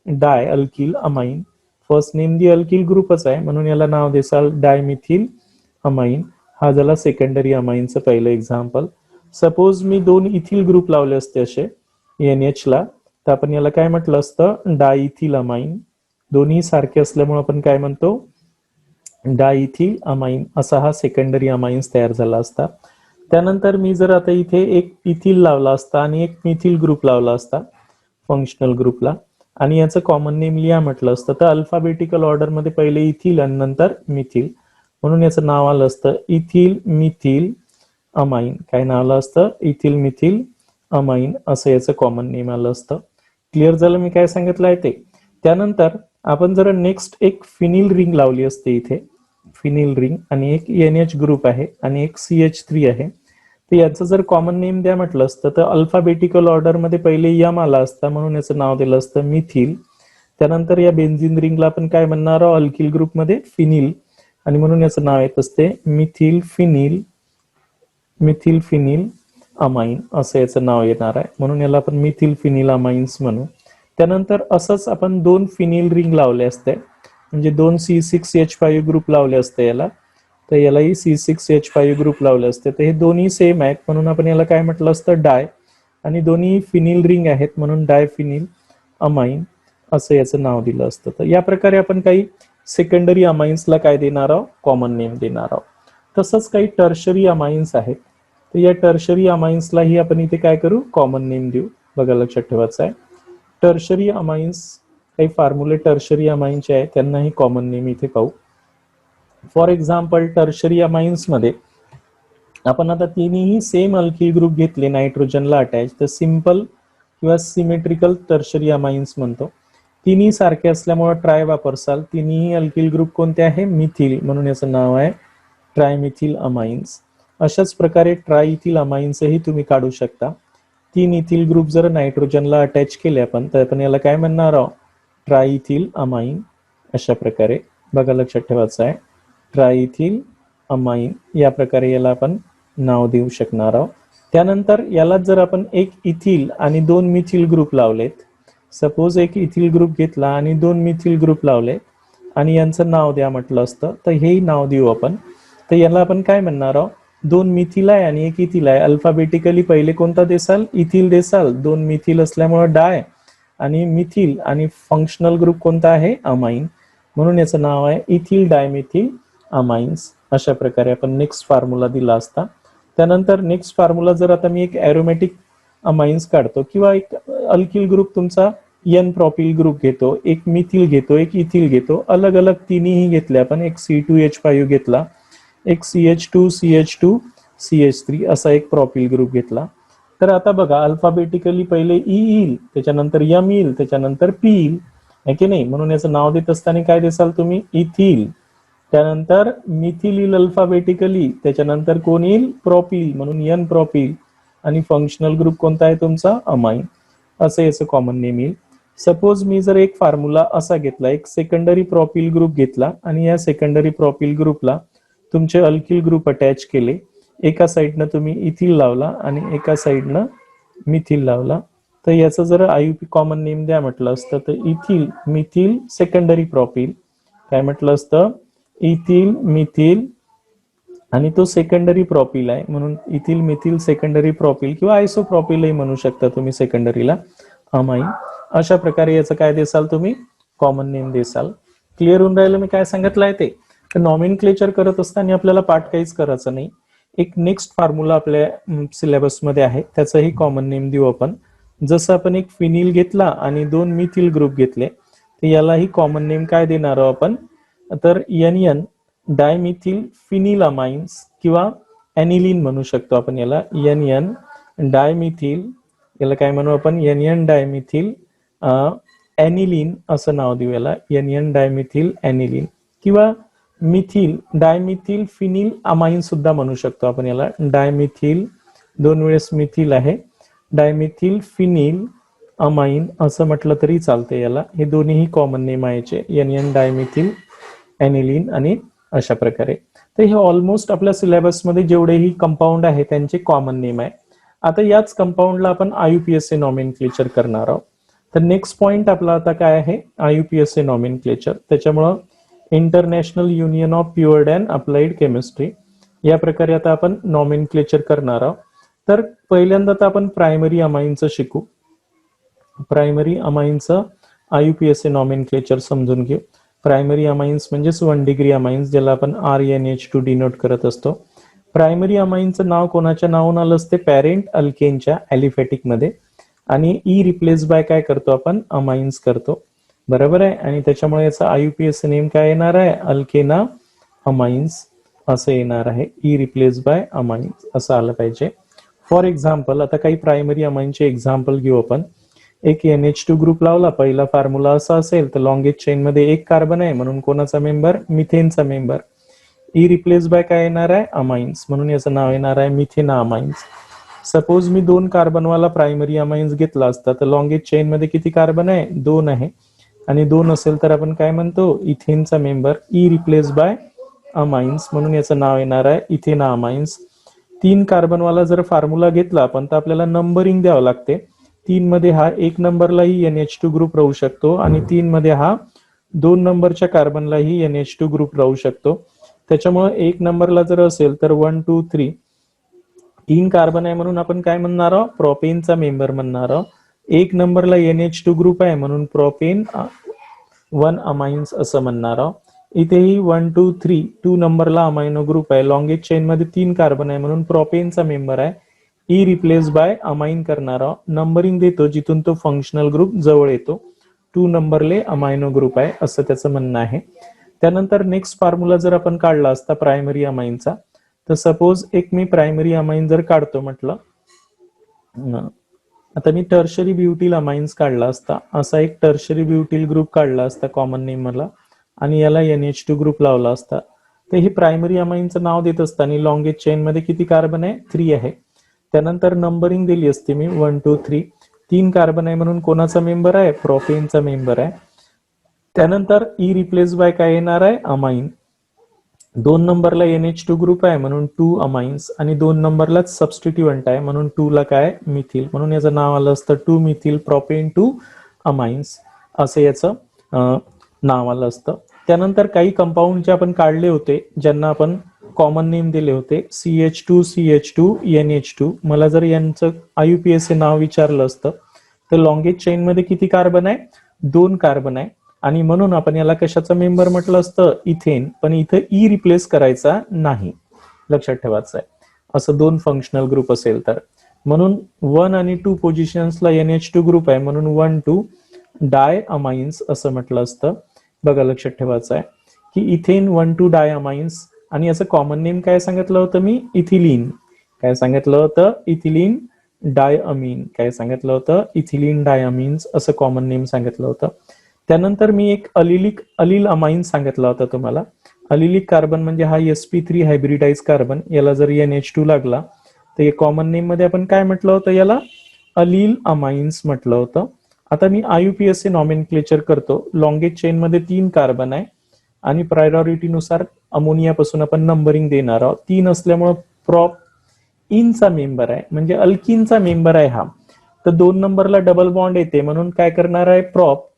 Di alkyl amine. First name the alkyl ग्रुपच आहे म्हणून याला नाव देसाल डायमिथिल अमाइन. हा झाला सेकंडरी अमाइनचं पहिलं एक्झाम्पल. सपोज मी दोन इथिल ग्रुप लावले असते असे NH ला तर आपण याला काय म्हटलं असतं? डायइथिल अमाइन. दोन्ही सारखे असल्यामुळे आपण काय म्हणतो? डायइथिल अमाइन असा हा सेकंडरी अमाइन्स तयार झाला असता. त्यानंतर मी जर आता इथे एक इथिल लावला असता आणि एक मिथिल ग्रुप लावला असता फंक्शनल ग्रुपला आणि याचं कॉमन नेम लिहा म्हटलं असतं तर अल्फाबेटिकल ऑर्डर मध्ये पहिले इथिल आणि नंतर मिथिल म्हणून याचं नाव आलं असतं इथिल मिथिल अमाइन. काय नाव आलं असतं? इथिल मिथिल अमाइन असं याचं कॉमन नेम आलं असतं. क्लिअर झालं मी काय सांगितलं आहे ते? त्यानंतर आपण जर नेक्स्ट एक फिनिल रिंग लावली असते इथे, फिनिल रिंग आणि एक NH ग्रुप आहे आणि एक CH3 आहे तर याचं जर कॉमन नेम द्या म्हटलं असतं तर अल्फाबेटिकल ऑर्डर मध्ये पहिले यम आला असता म्हणून याचं नाव दिलं असतं मिथिल. त्यानंतर या बेन्झिन रिंगला आपण काय म्हणणार आहोत? अल्किल ग्रुपमध्ये फिनिल आणि म्हणून याचं नाव येत असते मिथिल फिनिल अमाइन असं याचं नाव येणार आहे म्हणून याला आपण मिथिल फिनिल अमाइन्स म्हणू. त्यानंतर असंच आपण दोन फिनिल रिंग लावले असते म्हणजे दोन C6H5 ग्रुप लावले असते याला तर यालाही C6H5 ग्रुप लावले असते तर हे दोन्ही सेम आहेत म्हणून आपण याला काय म्हटलं असतं? डाय. आणि दोन्ही फिनिल रिंग आहेत म्हणून डाय फिनिल अमाइन असं याचं नाव दिलं असतं. तर या प्रकारे आपण काही सेकंडरी अमाइन्सला काय देणार आहोत? कॉमन नेम देणार आहोत. तसंच काही टर्शरी अमाइन्स आहेत तर या टर्शरी अमाइन्सलाही आपण इथे काय करू? कॉमन नेम देऊ. बघा लक्षात ठेवायचं आहे टर्शरी अमाइन्स काही फॉर्म्युले टर्शरी अमाइनचे आहेत त्यांनाही कॉमन नेम इथे पाहू. फॉर एक्झाम्पल टर्शरी अमाइन्स मध्ये आपण आता तिन्ही सेम अल्किल ग्रुप घेतले नायट्रोजनला अटॅच तर सिंपल किंवा सिमेट्रिकल टर्शरी अमाइन्स म्हणतो. तिन्ही सारखे असल्यामुळे ट्राय वापरसाल. तिन्ही अल्किल ग्रुप कोणते आहे? मिथिल म्हणून याचं नाव आहे ट्रायमिथिल अमाइन्स. अशाच प्रकारे ट्रायइथिल अमाइन्सही तुम्ही काढू शकता. तीन इथिल ग्रुप जर नायट्रोजनला अटॅच केले आपण तर आपण याला काय म्हणणार आहोत? ट्रायइथिल अमाइन. अशा प्रकारे बघा लक्षात ठेवायचं आहे ट्रायइथिल अमाइन या प्रकारे याला आपण नाव देऊ शकणार आहोत. त्यानंतर याला जर आपण एक इथिल आणि दोन मिथिल ग्रुप लावलेत, सपोज एक इथिल ग्रुप घेतला आणि दोन मिथिल ग्रुप लावले आणि यांचं नाव द्या म्हटलं असतं तर हेही नाव देऊ आपण. तर याला आपण काय म्हणणार आहोत? दोन मिथिल आहे आणि एक इथिल आहे. अल्फाबेटिकली पहिले कोणता देसाल? इथिल देसाल. दोन मिथिल असल्यामुळे डाय आणि मिथिल आणि फंक्शनल ग्रुप कोणता आहे? अमाइन म्हणून याचं नाव आहे इथिल डायमिथिल अमाइन्स. अशा प्रकारे आपण नेक्स्ट फॉर्म्युला दिला असता. त्यानंतर नेक्स्ट फॉर्म्युला जर आता मी एक एरोमॅटिक अमाइन्स काढतो किंवा एक अल्किल ग्रुप तुमचा N प्रॉपिल ग्रुप घेतो, एक मिथिल घेतो, एक इथिल घेतो, अलग अलग तिन्ही घेतले आपण. एक C2H5 घेतला, एक CH2 CH3 असा एक प्रॉपिल ग्रुप घेतला. तर आता बघा अल्फाबेटिकली पहिले E येईल, त्याच्यानंतर M येईल, त्याच्यानंतर P येईल आहे की नाही. म्हणून याचं नाव देत असताना काय देसाल तुम्ही? इथिल. त्यानंतर मिथिल येईल अल्फाबेटिकली, त्याच्यानंतर कोण येईल? प्रॉपिल म्हणून N प्रॉपिल आणि फंक्शनल ग्रुप कोणता आहे तुमचा? अमाइन. असं याचं कॉमन नेम येईल. सपोज मी जर एक फॉर्म्युला असा घेतला, एक सेकंडरी प्रॉपिल ग्रुप घेतला आणि या सेकंडरी प्रॉपिल ग्रुपला तुमचे अल्किल ग्रुप अटॅच केले. एका साईडनं तुम्ही इथिल लावला आणि एका साईडनं मिथिल लावला तर याचं जर IUP कॉमन नेम द्या म्हटलं असतं तर इथिल मिथिल सेकंडरी प्रॉपिल काय म्हटलं असतं? इथिल मिथिल आणि तो सेकंडरी प्रॉपिल आहे, म्हणून इथिल मिथिल सेकंडरी प्रॉपिल किंवा आयसोप्रॉपिलही म्हणू शकता तुम्ही सेकंडरीला अमाइन. अशा प्रकारे याचं काय देसाल तुम्ही, कॉमन नेम देसाल. क्लिअर होऊन राहिलं मी काय सांगितलं आहे ते. तर नॉमेनक्लेचर करत असताना आपल्याला पाठ काहीच करायचं नाही. एक नेक्स्ट फॉर्म्युला आपल्या सिलेबसमध्ये आहे, त्याचंही कॉमन नेम देऊ आपण. जसं आपण एक फिनिल घेतला आणि 2 मिथिल ग्रुप घेतले, तर यालाही कॉमन नेम काय देणार आहोत आपण, तर NN डायमिथिल फिनिल अमाइन्स किंवा एनिलीन म्हणू शकतो आपण याला. NN डायमिथिल, याला काय म्हणू आपण, NN डायमिथिल एनिलीन असं नाव देऊ याला. NN डायमिथिल एनिलीन किंवा मिथिल डायमिथिल फिनिल अमाइन सुद्धा म्हणू शकतो आपण याला. डायमिथिल 2 वेळेस मिथिल आहे, डायमिथिल फिनिल अमाइन असं म्हटलं तरी चालते याला. हे दोन्हीही कॉमन नेम आहे NN डायमिथिल एनिलीन आणि अशा प्रकारे. तर हे ऑलमोस्ट आपल्या सिलेबसमध्ये जेवढेही कंपाऊंड आहे त्यांचे कॉमन नेम आहे. आता याच कंपाऊंडला आपण IUPAC नॉमेनक्लेचर करणार आहोत. तर नेक्स्ट पॉइंट आपला आता काय आहे, IUPAC नॉमेनक्लेचर. त्याच्यामुळं international union of pure and applied chemistry या प्रकारे आता आपण नॉमेनक्लेचर करणार आहोत. तर पहिल्यांदा तर आपण प्रायमरी अमाइनचं शिकू. प्रायमरी अमाइनचं IUPAC नॉमेनक्लेचर समजून घेऊ. प्रायमरी अमाइन्स म्हणजेच 1 डिग्री अमाइन्स, ज्याला आपण RNH2 डिनोट करत असतो. प्रायमरी अमाइनचं नाव कोणाच्या नावानं आलं असते, पॅरेंट अल्केनच्या ॲलिफॅटिक मध्ये, आणि ई रिप्लेस बाय काय करतो आपण, अमाइन्स करतो. बरोबर आहे. आणि त्याच्यामुळे याचा IUPAC नेम काय येणार आहे, अल्केना अमाइन्स असं येणार आहे. ई रिप्लेस बाय अमाइन्स असं आलं पाहिजे. फॉर एक्झाम्पल आता काही प्रायमरी अमाइनचे एक्झाम्पल घेऊ आपण. एक NH2 ग्रुप लावला, पहिला फॉर्म्युला असा असेल तर लॉंगेस्ट चेन मध्ये एक कार्बन आहे म्हणून कोणाचा मेंबर, मिथेनचा मेंबर. ई रिप्लेस बाय काय येणार आहे, अमाइन्स, म्हणून याचं नाव येणार आहे मिथेना अमाइन्स. सपोज मी 2 कार्बनवाला प्रायमरी अमाइन्स घेतला असता तर लॉंगेस्ट चेन मध्ये किती कार्बन आहे, 2 आहे. आणि 2 असेल तर आपण काय म्हणतो, इथेनचा member. E replace by amines म्हणून याचं नाव येणार आहे इथेना अमाइन्स. 3 कार्बनवाला जर फॉर्म्युला घेतला आपण तर आपल्याला नंबरिंग द्यावं लागते. 3 मध्ये हा 1 नंबरलाही NH2 ग्रुप राहू शकतो आणि 3 मध्ये हा 2 नंबरच्या कार्बनलाही NH2 ग्रुप राहू शकतो. त्याच्यामुळे 1 नंबरला जर असेल तर 1 2 3 3 कार्बन आहे म्हणून आपण काय म्हणणार आहोत, प्रोपेनचा मेंबर म्हणणार आहोत. 1 नंबरला NH2 ग्रुप आहे म्हणून प्रोपेन 1 अमाइन्स असं म्हणणार आहोत. इथेही 1 2 3 2 नंबरला अमाइनो ग्रुप आहे, लॉंगेस्ट चेन मध्ये 3 कार्बन आहे म्हणून प्रोपेनचा मेंबर आहे. ई रिप्लेस बाय अमाइन करणार आहोत. नंबरिंग देतो जिथून तो फंक्शनल ग्रुप जवळ येतो. 2 नंबरले अमाइनो ग्रुप आहे असं त्याचं म्हणणं आहे. त्यानंतर नेक्स्ट फॉर्म्युला जर आपण काढला असता प्रायमरी अमाइनचा, तर सपोज एक मी प्रायमरी अमाइन जर काढतो म्हटलं, आता मी टर्शरी ब्युटील अमाइन्स काढला असता, असा एक टर्शरी ब्युटील ग्रुप काढला असता कॉमन नेम मला, आणि याला NH2 ग्रुप लावला असता. तर हे प्रायमरी अमाइनचं नाव देत असताना लॉंगेस्ट चेन मध्ये किती कार्बन आहे, 3 आहे. त्यानंतर नंबरिंग दिली असते मी 1 2 3 3 कार्बन आहे म्हणून कोणाचा मेंबर आहे, प्रोपेनचा मेंबर आहे. त्यानंतर ई रिप्लेस बाय काय येणार आहे, अमाइन. 2 नंबरला NH2 ग्रुप आहे म्हणून 2 अमाइन्स, आणि 2 नंबरला सबस्टिट्यूएंट आहे म्हणून 2 ला काय, मिथिल, म्हणून याचं नाव आलं असतं 2 मिथिल प्रोपेन 2 अमाइन्स असं याचं नाव आलं असतं. त्यानंतर काही कंपाऊंड जे आपण काढले होते ज्यांना आपण कॉमन नेम दिले होते, CH2 CH2 NH2. मला जर यांचं IUPAC नाव विचारलं असतं तर लॉंगेस्ट चेन मध्ये किती कार्बन आहे, 2 कार्बन आहे, आणि म्हणून आपण याला कशाचा मेंबर म्हटलं असतं, इथेन. पण इथं ई रिप्लेस करायचा नाही, लक्षात ठेवायचं आहे. असं 2 फंक्शनल ग्रुप असेल तर, म्हणून 1 आणि 2 पोझिशन्सला NH2 ग्रुप आहे म्हणून 1 2 डाय अमाइन्स असं म्हटलं असतं. बघा लक्षात ठेवायचं आहे की इथेन 1 2 डाय अमाइन्स, आणि याचं कॉमन नेम काय सांगितलं होतं मी, इथिलीन. काय सांगितलं होतं, इथिलीन डायअमीन. काय सांगितलं होतं, इथिलीन डायअमीन्स असं कॉमन नेम सांगितलं होतं. त्यानंतर मी एक अलील अमाइन सांगितला होता तुम्हाला. अलिलिक कार्बन म्हणजे हा sp3 हायब्रिडाइज कार्बन, याला जर NH2 लागला तर कॉमन नेम मध्ये आपण काय म्हटलं होतं, याला अलील अमाइन्स म्हटलं होतं. आता मी IUPAC नॉमेनक्लेचर करतो. लॉंगेस्ट चेन मध्ये 3 कार्बन आहे आणि प्रायोरिटीनुसार अमोनियापासून आपण नंबरिंग देणार आहोत. 3 असल्यामुळे प्रॉप इनचा मेंबर आहे म्हणजे अल्किनचा मेंबर आहे हा, तर 2 नंबरला डबल बॉन्ड येते म्हणून काय करणार आहे, प्रॉप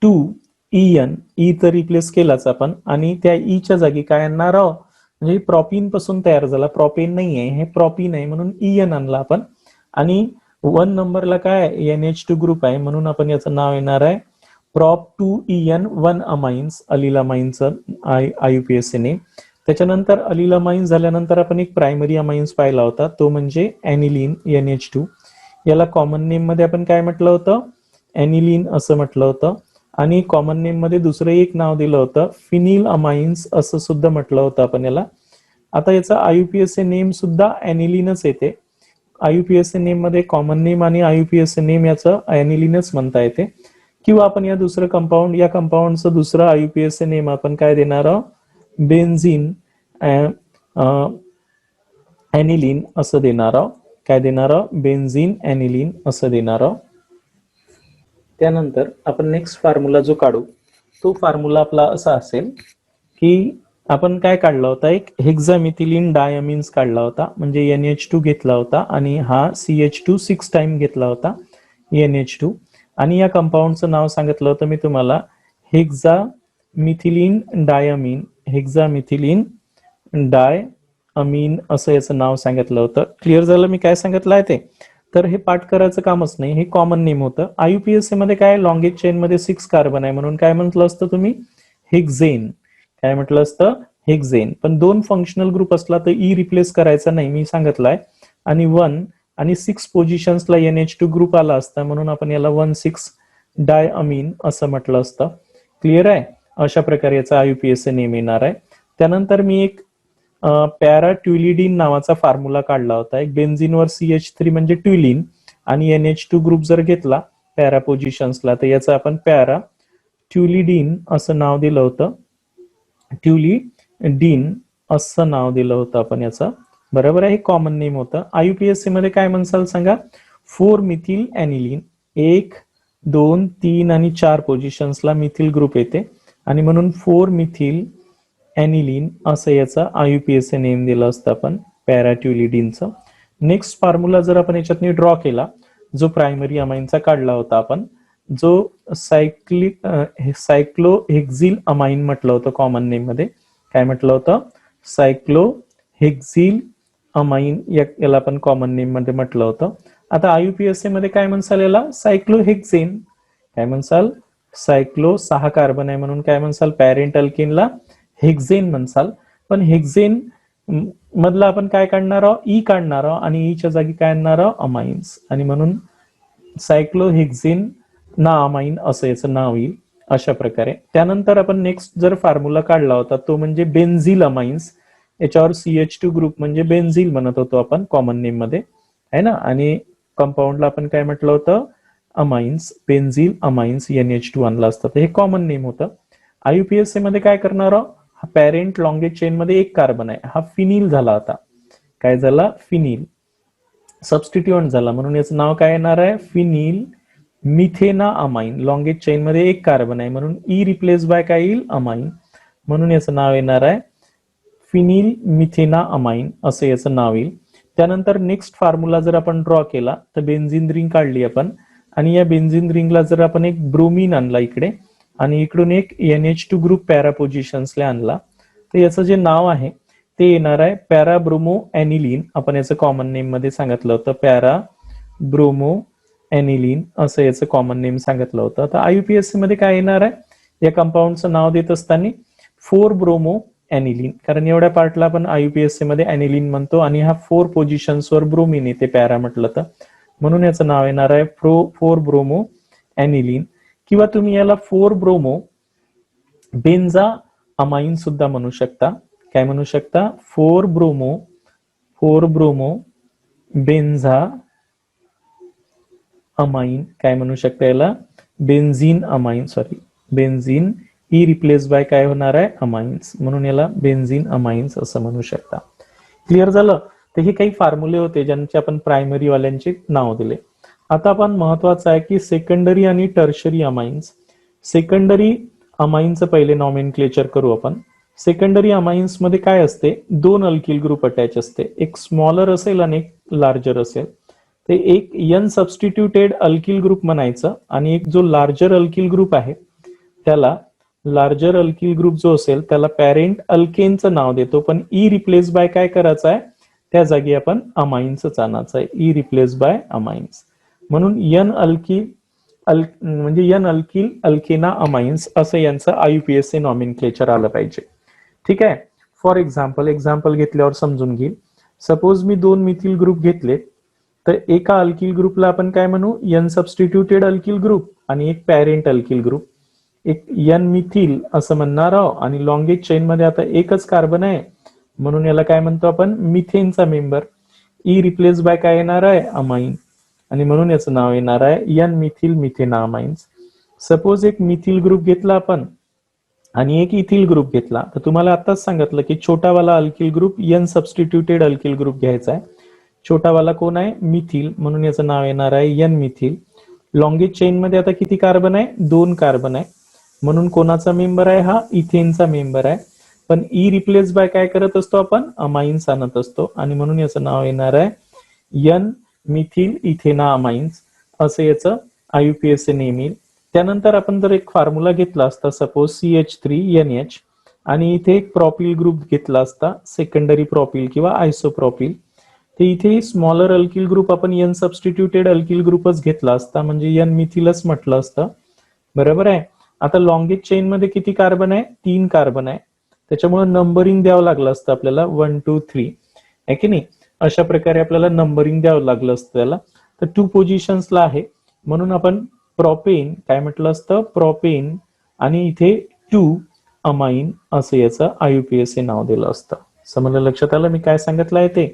2 EN. ई तर रिप्लेस केलाच आपण, आणि त्या ईच्या जागी काय आणणार आहोत, म्हणजे प्रॉपिन पासून तयार झाला, प्रोपेन नाहीये, हे प्रॉपिन आहे म्हणून EN आणला आपण. आणि 1 नंबरला काय NH2 ग्रुप आहे म्हणून आपण याचं नाव येणार आहे prop 2EN 1 अमाइन्स, अलिलामाइनचं IUPAC नेम. त्याच्यानंतर अलिलामाइन झाल्यानंतर आपण एक प्रायमरी अमाइन्स पाहिला होता, तो म्हणजे एनिलीन NH2. याला कॉमन नेम मध्ये आपण काय म्हटलं होतं, एनिलीन असं म्हटलं होतं. आणि कॉमन नेम मध्ये दुसरं एक नाव दिलं होतं फिनिल अमाइन्स असं सुद्धा म्हटलं होतं आपण याला. आता याचा IUPAC नेम सुद्धा एनिलीनच येते. IUPAC नेम मध्ये कॉमन नेम आणि IUPAC नेम याचं एनिलीनच म्हणता येते. किंवा आपण या दुसरं कंपाऊंड, या कंपाऊंडचं दुसरं IUPAC नेम आपण काय देणार आहोत, बेन्झीन एनिलीन असं देणार आहोत. काय देणार आहोत, बेन्झीन एनिलीन असं देणार आहोत. त्यानंतर आपण नेक्स्ट फॉर्म्युला जो काढू तो फॉर्म्युला आपला असा असेल की आपण काय काढला होता, एक हेक्सामिथिलीन डायमिन्स काढला होता, म्हणजे NH2 घेतला होता आणि हा CH2 6 टाइम घेतला होता NH2. आणि या कंपाऊंडचं नाव सांगितलं होतं मी तुम्हाला हेक्सामिथिलीन डायमीन, हेक्सामिथिलीन डायअमीन असं याचं नाव सांगितलं होतं. क्लिअर झालं मी काय सांगितलं आहे ते. तर हे पाठ करायचं कामच नाही, हे कॉमन नेम होतं. IUPAC मध्ये काय लॉंगेज चेन मध्ये 6 कार्बन आहे म्हणून काय म्हटलं असतं तुम्ही, हेक्झेन. काय म्हटलं असतं, हेक्झेन. पण 2 फंक्शनल ग्रुप असला तर रिप्लेस करायचा नाही, मी सांगितलंय. आणि 1 आणि 6 पोझिशन्सला NH2 ग्रुप आला असता म्हणून आपण याला 1,6 डायअमीन असं म्हटलं असतं. क्लिअर आहे. अशा प्रकारे याचा IUPAC नेम येणार आहे. त्यानंतर मी एक पॅराट्युलिडीन नावाचा फॉर्म्युला काढला होता. एक बेन्झीनवर CH3 म्हणजे ट्युलिन आणि NH2 ग्रुप जर घेतला पॅरा पोझिशन्सला तर याचं आपण पॅराट्युलिडीन असं नाव दिलं होतं, ट्युलिडीन असं नाव दिलं होतं आपण याचं. बरोबर आहे, हे कॉमन नेम होतं. IUPAC मध्ये काय म्हणसाल सांगा, 4 मिथिल एनिलीन, 1 2 3 आणि 4 पोझिशन्सला मिथिल ग्रुप येते आणि म्हणून 4 मिथिल एनिलीन असं याचा IUPAC नेम दिलं असतं आपण पॅराट्युलिडीनचं. नेक्स्ट फॉर्म्युला जर आपण याच्यात ड्रॉ केला, जो प्रायमरी अमाइनचा काढला होता आपण, जो सायक्लोहेक्झिल अमाइन म्हटलं होतं कॉमन नेम मध्ये. काय म्हटलं होतं, सायक्लोहेक्झिल अमाइन याला आपण कॉमन नेम मध्ये म्हटलं होतं. आता IUPAC मध्ये काय म्हणसाल याला, सायक्लोहेक्झेन. काय म्हणसाल, सायक्लो 6 कार्बन आहे म्हणून काय म्हणसाल, पॅरेंट अल्केनला हेक्झेन म्हणसाल. पण हेक्झेन मधला आपण काय काढणार आहोत, काढणार आहोत आणि च्या जागी काय आणणार आहोत, अमाइन्स. आणि म्हणून सायक्लोहेक्झेन ना अमाइन असं याचं नाव येईल अशा प्रकारे. त्यानंतर आपण नेक्स्ट जर फॉर्म्युला काढला होता तो म्हणजे बेन्झिल अमाइन्स. याच्यावर CH2 ग्रुप म्हणजे बेन्झिल म्हणत होतो आपण कॉमन नेम मध्ये, आहे ना. आणि कंपाऊंडला आपण काय म्हटलं होतं, अमाइन्स, बेन्झिल अमाइन्स NH2 आणला असतं. हे कॉमन नेम होतं. IUPAC मध्ये काय करणार आहोत, हा पॅरेंट लॉंगेज चेन मध्ये 1 कार्बन आहे, हा फिनिल झाला. आता काय झाला, फिनिल सबस्टिट्यूएंट झाला म्हणून याचं नाव काय येणार आहे, फिनिल मिथेना अमाइन. लॉंगेज चेन मध्ये 1 कार्बन आहे म्हणून रिप्लेस बाय काय येईल, अमाइन. म्हणून याचं नाव येणार आहे फिनिल मिथेना अमाइन असं याचं नाव येईल. त्यानंतर नेक्स्ट फॉर्म्युला जर आपण ड्रॉ केला तर बेन्झीन रिंग काढली आपण आणि या बेन्झीन रिंगला जर आपण एक ब्रोमीन आणला इकडे आणि इकडून एक NH2 ग्रुप पॅरा पोझिशन्सला आणला तर याचं जे नाव आहे ते येणार आहे पॅराब्रोमो एनिलीन. आपण याचं कॉमन नेम मध्ये सांगितलं होतं पॅराब्रोमो एनिलीन असं याचं कॉमन नेम सांगितलं होतं. तर IUPAC मध्ये काय येणार आहे, या कंपाऊंडचं नाव देत असताना 4 ब्रोमो एनिलीन, कारण एवढ्या पार्टला आपण IUPAC मध्ये एनिलीन म्हणतो आणि हा 4 पोझिशन्सवर ब्रोमीन येते पॅरा म्हटलं तर, म्हणून याचं नाव येणार आहे 4 ब्रोमो एनिलीन. किंवा तुम्ही याला 4 ब्रोमो बेन्झा अमाइन सुद्धा म्हणू शकता. काय म्हणू शकता, 4 ब्रोमो बेन्झा अमाइन. काय म्हणू शकता याला, benzene amine, sorry benzene replace by काय होणार आहे, अमाइन्स, म्हणून याला बेन्झीन अमाइन्स असं म्हणू शकता. क्लिअर झालं. तर हे काही फॉर्म्युले होते ज्यांचे आपण प्रायमरी वाल्यांचे नाव दिले. आता आपण महत्वाचं आहे की सेकंडरी आणि टर्शरी अमाइन्स. सेकंडरी अमाइनचं पहिले नॉमेनक्लेचर करू आपण. सेकंडरी अमाइन्स मध्ये काय असते, 2 अल्किल ग्रुप अटॅच असते, एक स्मॉलर असेल आणि एक लार्जर असेल. ते एक N सबस्टिट्यूटेड अल्किल ग्रुप म्हणायचं आणि एक जो लार्जर अल्किल ग्रुप आहे त्याला लार्जर अल्किल ग्रुप जो असेल त्याला पॅरेंट अल्केनचं नाव देतो, पण ई रिप्लेस बाय काय करायचं आहे, त्या जागी आपण अमाइन्सच आणायचं आहे, ई रिप्लेस बाय अमाइन्स. म्हणून एन अल्किल म्हणजे एन अल्किल अल्केना अमाइन्स असं यांचं आयुपीएससी नॉमिनक्लेचर आलं पाहिजे. ठीक आहे. फॉर एक्झाम्पल घेतल्यावर समजून घेईल. सपोज मी 2 मिथिल ग्रुप घेतले, तर एका अल्किल ग्रुपला आपण काय म्हणू, एन सबस्टिट्यूटेड अल्किल ग्रुप आणि एक पॅरेंट अल्किल ग्रुप, एक एन मिथिल असं म्हणणार आहोत. आणि लॉंगेज चेन मध्ये आता एकच कार्बन आहे म्हणून याला काय म्हणतो आपण, मिथेनचा मेंबर. ई रिप्लेस बाय काय येणार आहे, अमाइन, आणि म्हणून याचं नाव येणार आहे एन मिथिल मिथेना अमाइन्स. सपोज एक मिथिल ग्रुप घेतला आपण आणि एक इथिल ग्रुप घेतला, तर तुम्हाला आताच सांगितलं की छोटावाला alkyl group N substituted alkyl group घ्यायचा आहे. छोटावाला कोण आहे, मिथिल, म्हणून याचं नाव येणार आहे एन मिथिल. लॉंगेज चेन मध्ये आता किती कार्बन आहे, 2 कार्बन आहे, म्हणून कोणाचा मेंबर आहे हा, इथेनचा मेंबर आहे. पण ई रिप्लेस बाय काय करत असतो आपण, अमाइन्स आणत असतो, आणि म्हणून याचं नाव येणार आहे एन मिथिल इथेना अमाइन्स, असं याचं आयुपीएससी नेम येईल. त्यानंतर आपण जर एक फॉर्म्युला घेतला असता, सपोज CH3NH, आणि इथे एक प्रॉपिल ग्रुप घेतला असता, सेकंडरी प्रॉपिल किंवा आयसोप्रॉपिल, तर इथे स्मॉलर अल्किल ग्रुप आपण एन सबस्टिट्यूटेड अल्किल ग्रुपच घेतला असता, म्हणजे एन मिथिलच म्हटलं असतं. बरोबर आहे. आता लॉंगेज चेन मध्ये किती कार्बन आहे, 3 कार्बन आहे, त्याच्यामुळे नंबरिंग द्यावं लागलं असतं आपल्याला 1 2 3, आहे की नाही. अशा प्रकारे आपल्याला नंबरिंग द्यावं लागलं असतं त्याला. तर 2 पोझिशन्सला आहे, म्हणून आपण प्रोपेन काय म्हटलं असतं, प्रोपेन, आणि इथे 2 अमाइन असं याचं आयुपीएससी नाव दिलं असतं. समजलं, लक्षात आलं मी काय सांगितलं आहे ते.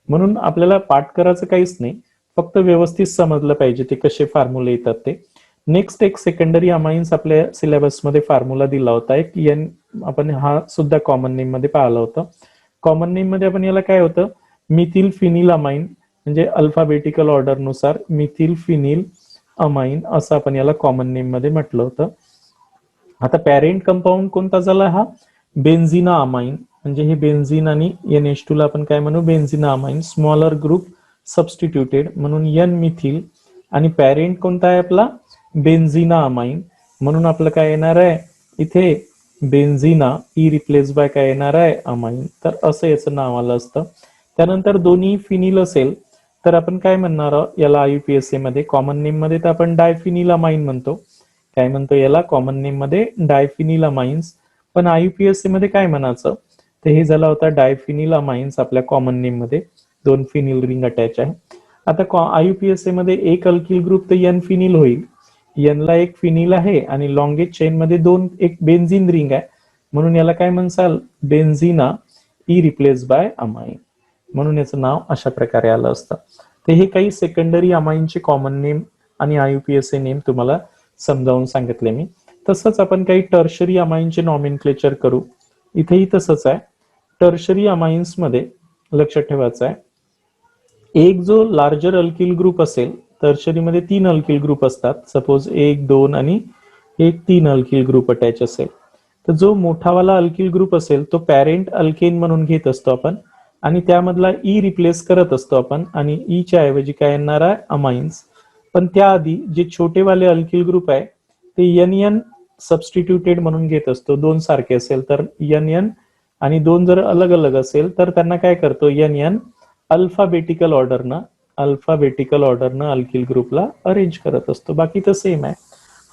म्हणून आपल्याला पाठ करायचं काहीच नाही, फक्त व्यवस्थित समजलं पाहिजे ते कसे फॉर्म्युले येतात ते. नेक्स्ट एक सेकंडरी अमाइन्स आपल्या सिलेबसमध्ये फॉर्म्युला दिला होता, एक एन, आपण हा सुद्धा कॉमन नेम मध्ये पाहिला होता. कॉमन नेम मध्ये आपण याला काय होतं, मिथिल फिनिल अमाइन, म्हणजे अल्फाबेटिकल ऑर्डर नुसार मिथिल फिनिल अमाइन असं आपण याला कॉमन नेम मध्ये म्हटलं होतं. आता पॅरेंट कंपाऊंड कोणता झाला हा, बेन्झिना अमाइन, म्हणजे हे बेन्झिन आणि NH2 ला आपण काय म्हणू, बेन्झिना अमाइन, स्मॉलर ग्रुप सबस्टिट्यूटेड, म्हणून एन मिथिल, आणि पॅरेंट कोणता आहे आपला, बेन्झिना अमाइन, म्हणून आपलं काय येणार आहे इथे बेन्झिना, ई रिप्लेस बाय काय येणार आहे, अमाइन. तर असं याचं नाव आलं असतं. त्यानंतर दोन्ही फिनिल असेल तर आपण काय म्हणणार आहोत याला, आयुपीएससी मध्ये कॉमन नेम मध्ये तर आपण डायफिनिल अमाइन म्हणतो. काय म्हणतो याला, कॉमन नेम मध्ये डायफिनिल अमाइन्स. पण आयुपीएससी मध्ये काय म्हणायचं, तर हे झाला होता डायफिनिल अमाइन्स आपल्या कॉमन नेम मध्ये, 2 फिनिल रिंग अटॅच आहे. आता आयुपीएससी मध्ये एक अल्किल ग्रुप तर एन फिनिल होईल, एनला एक फिनिल आहे, आणि लॉंगेज चेन मध्ये 2 एक बेन्झिन रिंग आहे, म्हणून याला काय म्हणसाल, बेन्झिना ई रिप्लेस बाय अमाइन, म्हणून याचं नाव अशा प्रकारे आलं असतं. तर हे काही सेकंडरी अमाइनचे कॉमन नेम आणि आयुपीएससी नेम तुम्हाला समजावून सांगितले मी. तसंच आपण काही टर्शरी अमाइनचे नॉमिनक्लेचर करू. इथेही तसंच आहे. टर्शरी अमाइन्स मध्ये लक्षात ठेवायचं आहे, एक जो लार्जर अल्किल ग्रुप असेल, टर्शरी मध्ये 3 अल्किल ग्रुप असतात, सपोज 1 2 आणि एक 3 अल्किल ग्रुप अटॅच असेल, तर जो मोठावाला अल्किल ग्रुप असेल तो पॅरेंट अल्केन म्हणून घेत असतो आपण, आणि त्यामधला ई रिप्लेस करत असतो आपण, आणि ई च्या ऐवजी काय येणार आहे, अमाइन्स. पण त्याआधी जे छोटेवाले अल्किल ग्रुप आहे ते एन सबस्टिट्यूटेड म्हणून घेत असतो. 2 सारखे असेल तर एन, आणि 2 जर अलग अलग असेल तर त्यांना काय करतो, एन अल्फाबेटिकल ऑर्डरनं अल्किल ग्रुपला अरेंज करत असतो. बाकी तर सेम आहे.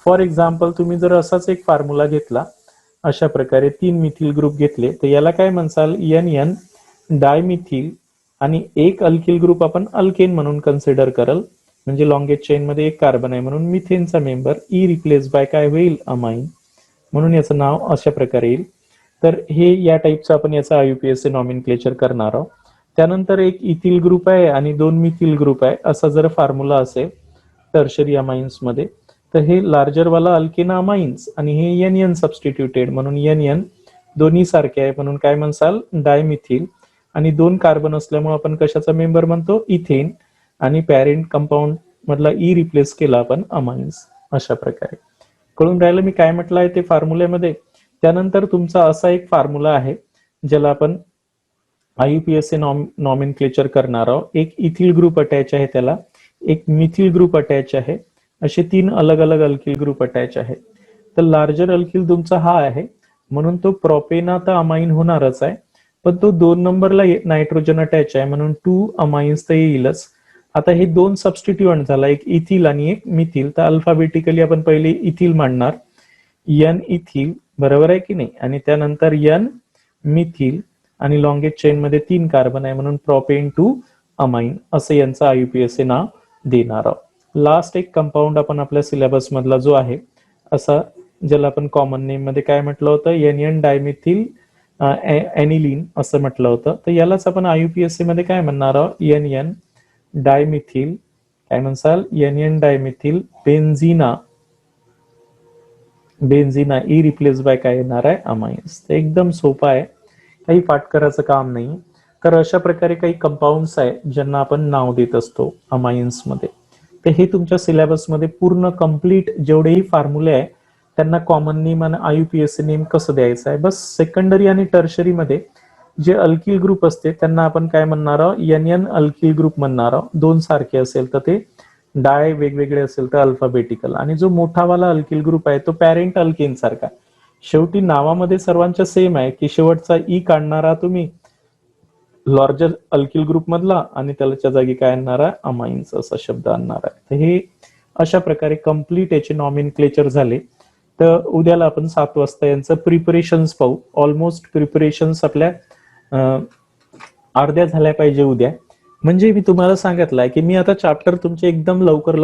फॉर एक्झाम्पल तुम्ही जर असाच एक फॉर्म्युला घेतला, अशा प्रकारे 3 मिथिल ग्रुप घेतले, तर याला काय म्हणसाल, एन डायमिथिल, आणि एक अल्किल ग्रुप आपण अल्केन म्हणून कन्सिडर करल, म्हणजे लॉंगेज चेन मध्ये एक कार्बन आहे म्हणून मिथेनचा मेंबर, ई रिप्लेस बाय काय होईल, अमाइन, म्हणून याचं नाव अशा प्रकारे येईल. तर हे या टाईपचं आपण याचं आयुपीएससी नॉमिनक्लेचर करणार आहोत. त्यानंतर एक इथिल ग्रुप आहे आणि 2 मिथिल ग्रुप आहे, असा जर फॉर्म्युला असेल टर्शरी अमाइन्स मध्ये, तर हे लार्जर वाला अल्केना अमाइन्स आणि हे एन सबस्टिट्यूटेड, म्हणून एन दोन्ही सारखे आहे, म्हणून काय म्हणसाल, डायमिथिल, आणि 2 कार्बन असल्यामुळे आपण कशाचा मेंबर म्हणतो, इथेन, आणि पॅरेंट कंपाऊंड मधला ई रिप्लेस केला आपण अमाइन्स. अशा प्रकारे कळून राहिलं मी काय म्हटलं आहे ते फॉर्म्युल्यामध्ये. त्यानंतर तुमचा असा एक फॉर्म्युला आहे ज्याला आपण आयुपीएससी नॉमिनक्लेचर करणार आहोत. एक इथिल ग्रुप अटॅच आहे त्याला, एक मिथिल ग्रुप अटॅच आहे, असे 3 अलग अलग अल्किल ग्रुप अटॅच आहे. तर लार्जर अल्किल तुमचा हा आहे, म्हणून तो प्रोपेन आता अमाइन होणारच आहे, पण तो 2 नंबरला नायट्रोजन अटॅच आहे म्हणून 2 अमाइन्स तर येईलच. आता हे 2 सबस्टिट्यूएंट झाला, एक इथिल आणि एक मिथिल. तर अल्फाबेटिकली आपण पहिले इथिल मांडणार, एन इथिल, बरोबर आहे की नाही, आणि त्यानंतर एन मिथिल, आणि लॉंगेस्ट चेन मध्ये 3 कार्बन आहे म्हणून प्रोपेन 2 अमाइन असं यांचं आयुपीएसए नाव देणार आहोत. लास्ट एक कंपाऊंड आपण आपल्या सिलेबस मधला जो आहे असा, ज्याला आपण कॉमन नेम मध्ये काय म्हटलं होतं, एन डायमिथिल एनिलीन असं म्हटलं होतं. तर यालाच आपण आयुपीएससी मध्ये काय म्हणणार आहोत, एन डायमिथिल, काय म्हणसाल, N dimethyl benzene, benzene E replace by काय येणार आहे, अमाइन्स. ते एकदम सोपं आहे, काही पाठ करायचं काम नाही. तर अशा प्रकारे काही कंपाऊंड्स आहेत ज्यांना आपण नाव देत असतो अमाइन्स मध्ये. तर हे तुमच्या सिलेबसमध्ये पूर्ण कंप्लीट जेवढेही फॉर्म्युले आहे त्यांना कॉमन नेम आणि आयुपीएससी नेम कसं द्यायचं आहे. बस सेकंडरी आणि टर्शरी मध्ये जे अल्किल ग्रुप असते त्यांना आपण काय म्हणणार आहोत, एन अल्किल ग्रुप म्हणणार आहोत. 2 सारखे असेल तर ते डाय, वेगवेगळे असेल तर अल्फाबेटिकल. आणि जो मोठावाला अल्किल ग्रुप आहे तो पॅरेंट अल्केन सारखा. शेवटी नावामध्ये सर्वांच्या सेम आहे की शेवटचा ई काढणारा तुम्ही लार्जर अल्किल ग्रुप मधला आणि त्याच्या जागी काय आणणार आहे, अमाइन्स असा शब्द आणणार आहे. तर हे अशा प्रकारे कम्प्लीट याचे नॉमेनक्लेचर झाले. तर उद्याला आपण 7 वाजता यांचं प्रिपरेशन्स पाहू. ऑलमोस्ट प्रिपरेशन्स आपल्या अर्ध्या झाल्या पाहिजे उद्या. म्हणजे मी तुम्हाला सांगितलंय की मी आता चॅप्टर तुमचे एकदम लवकर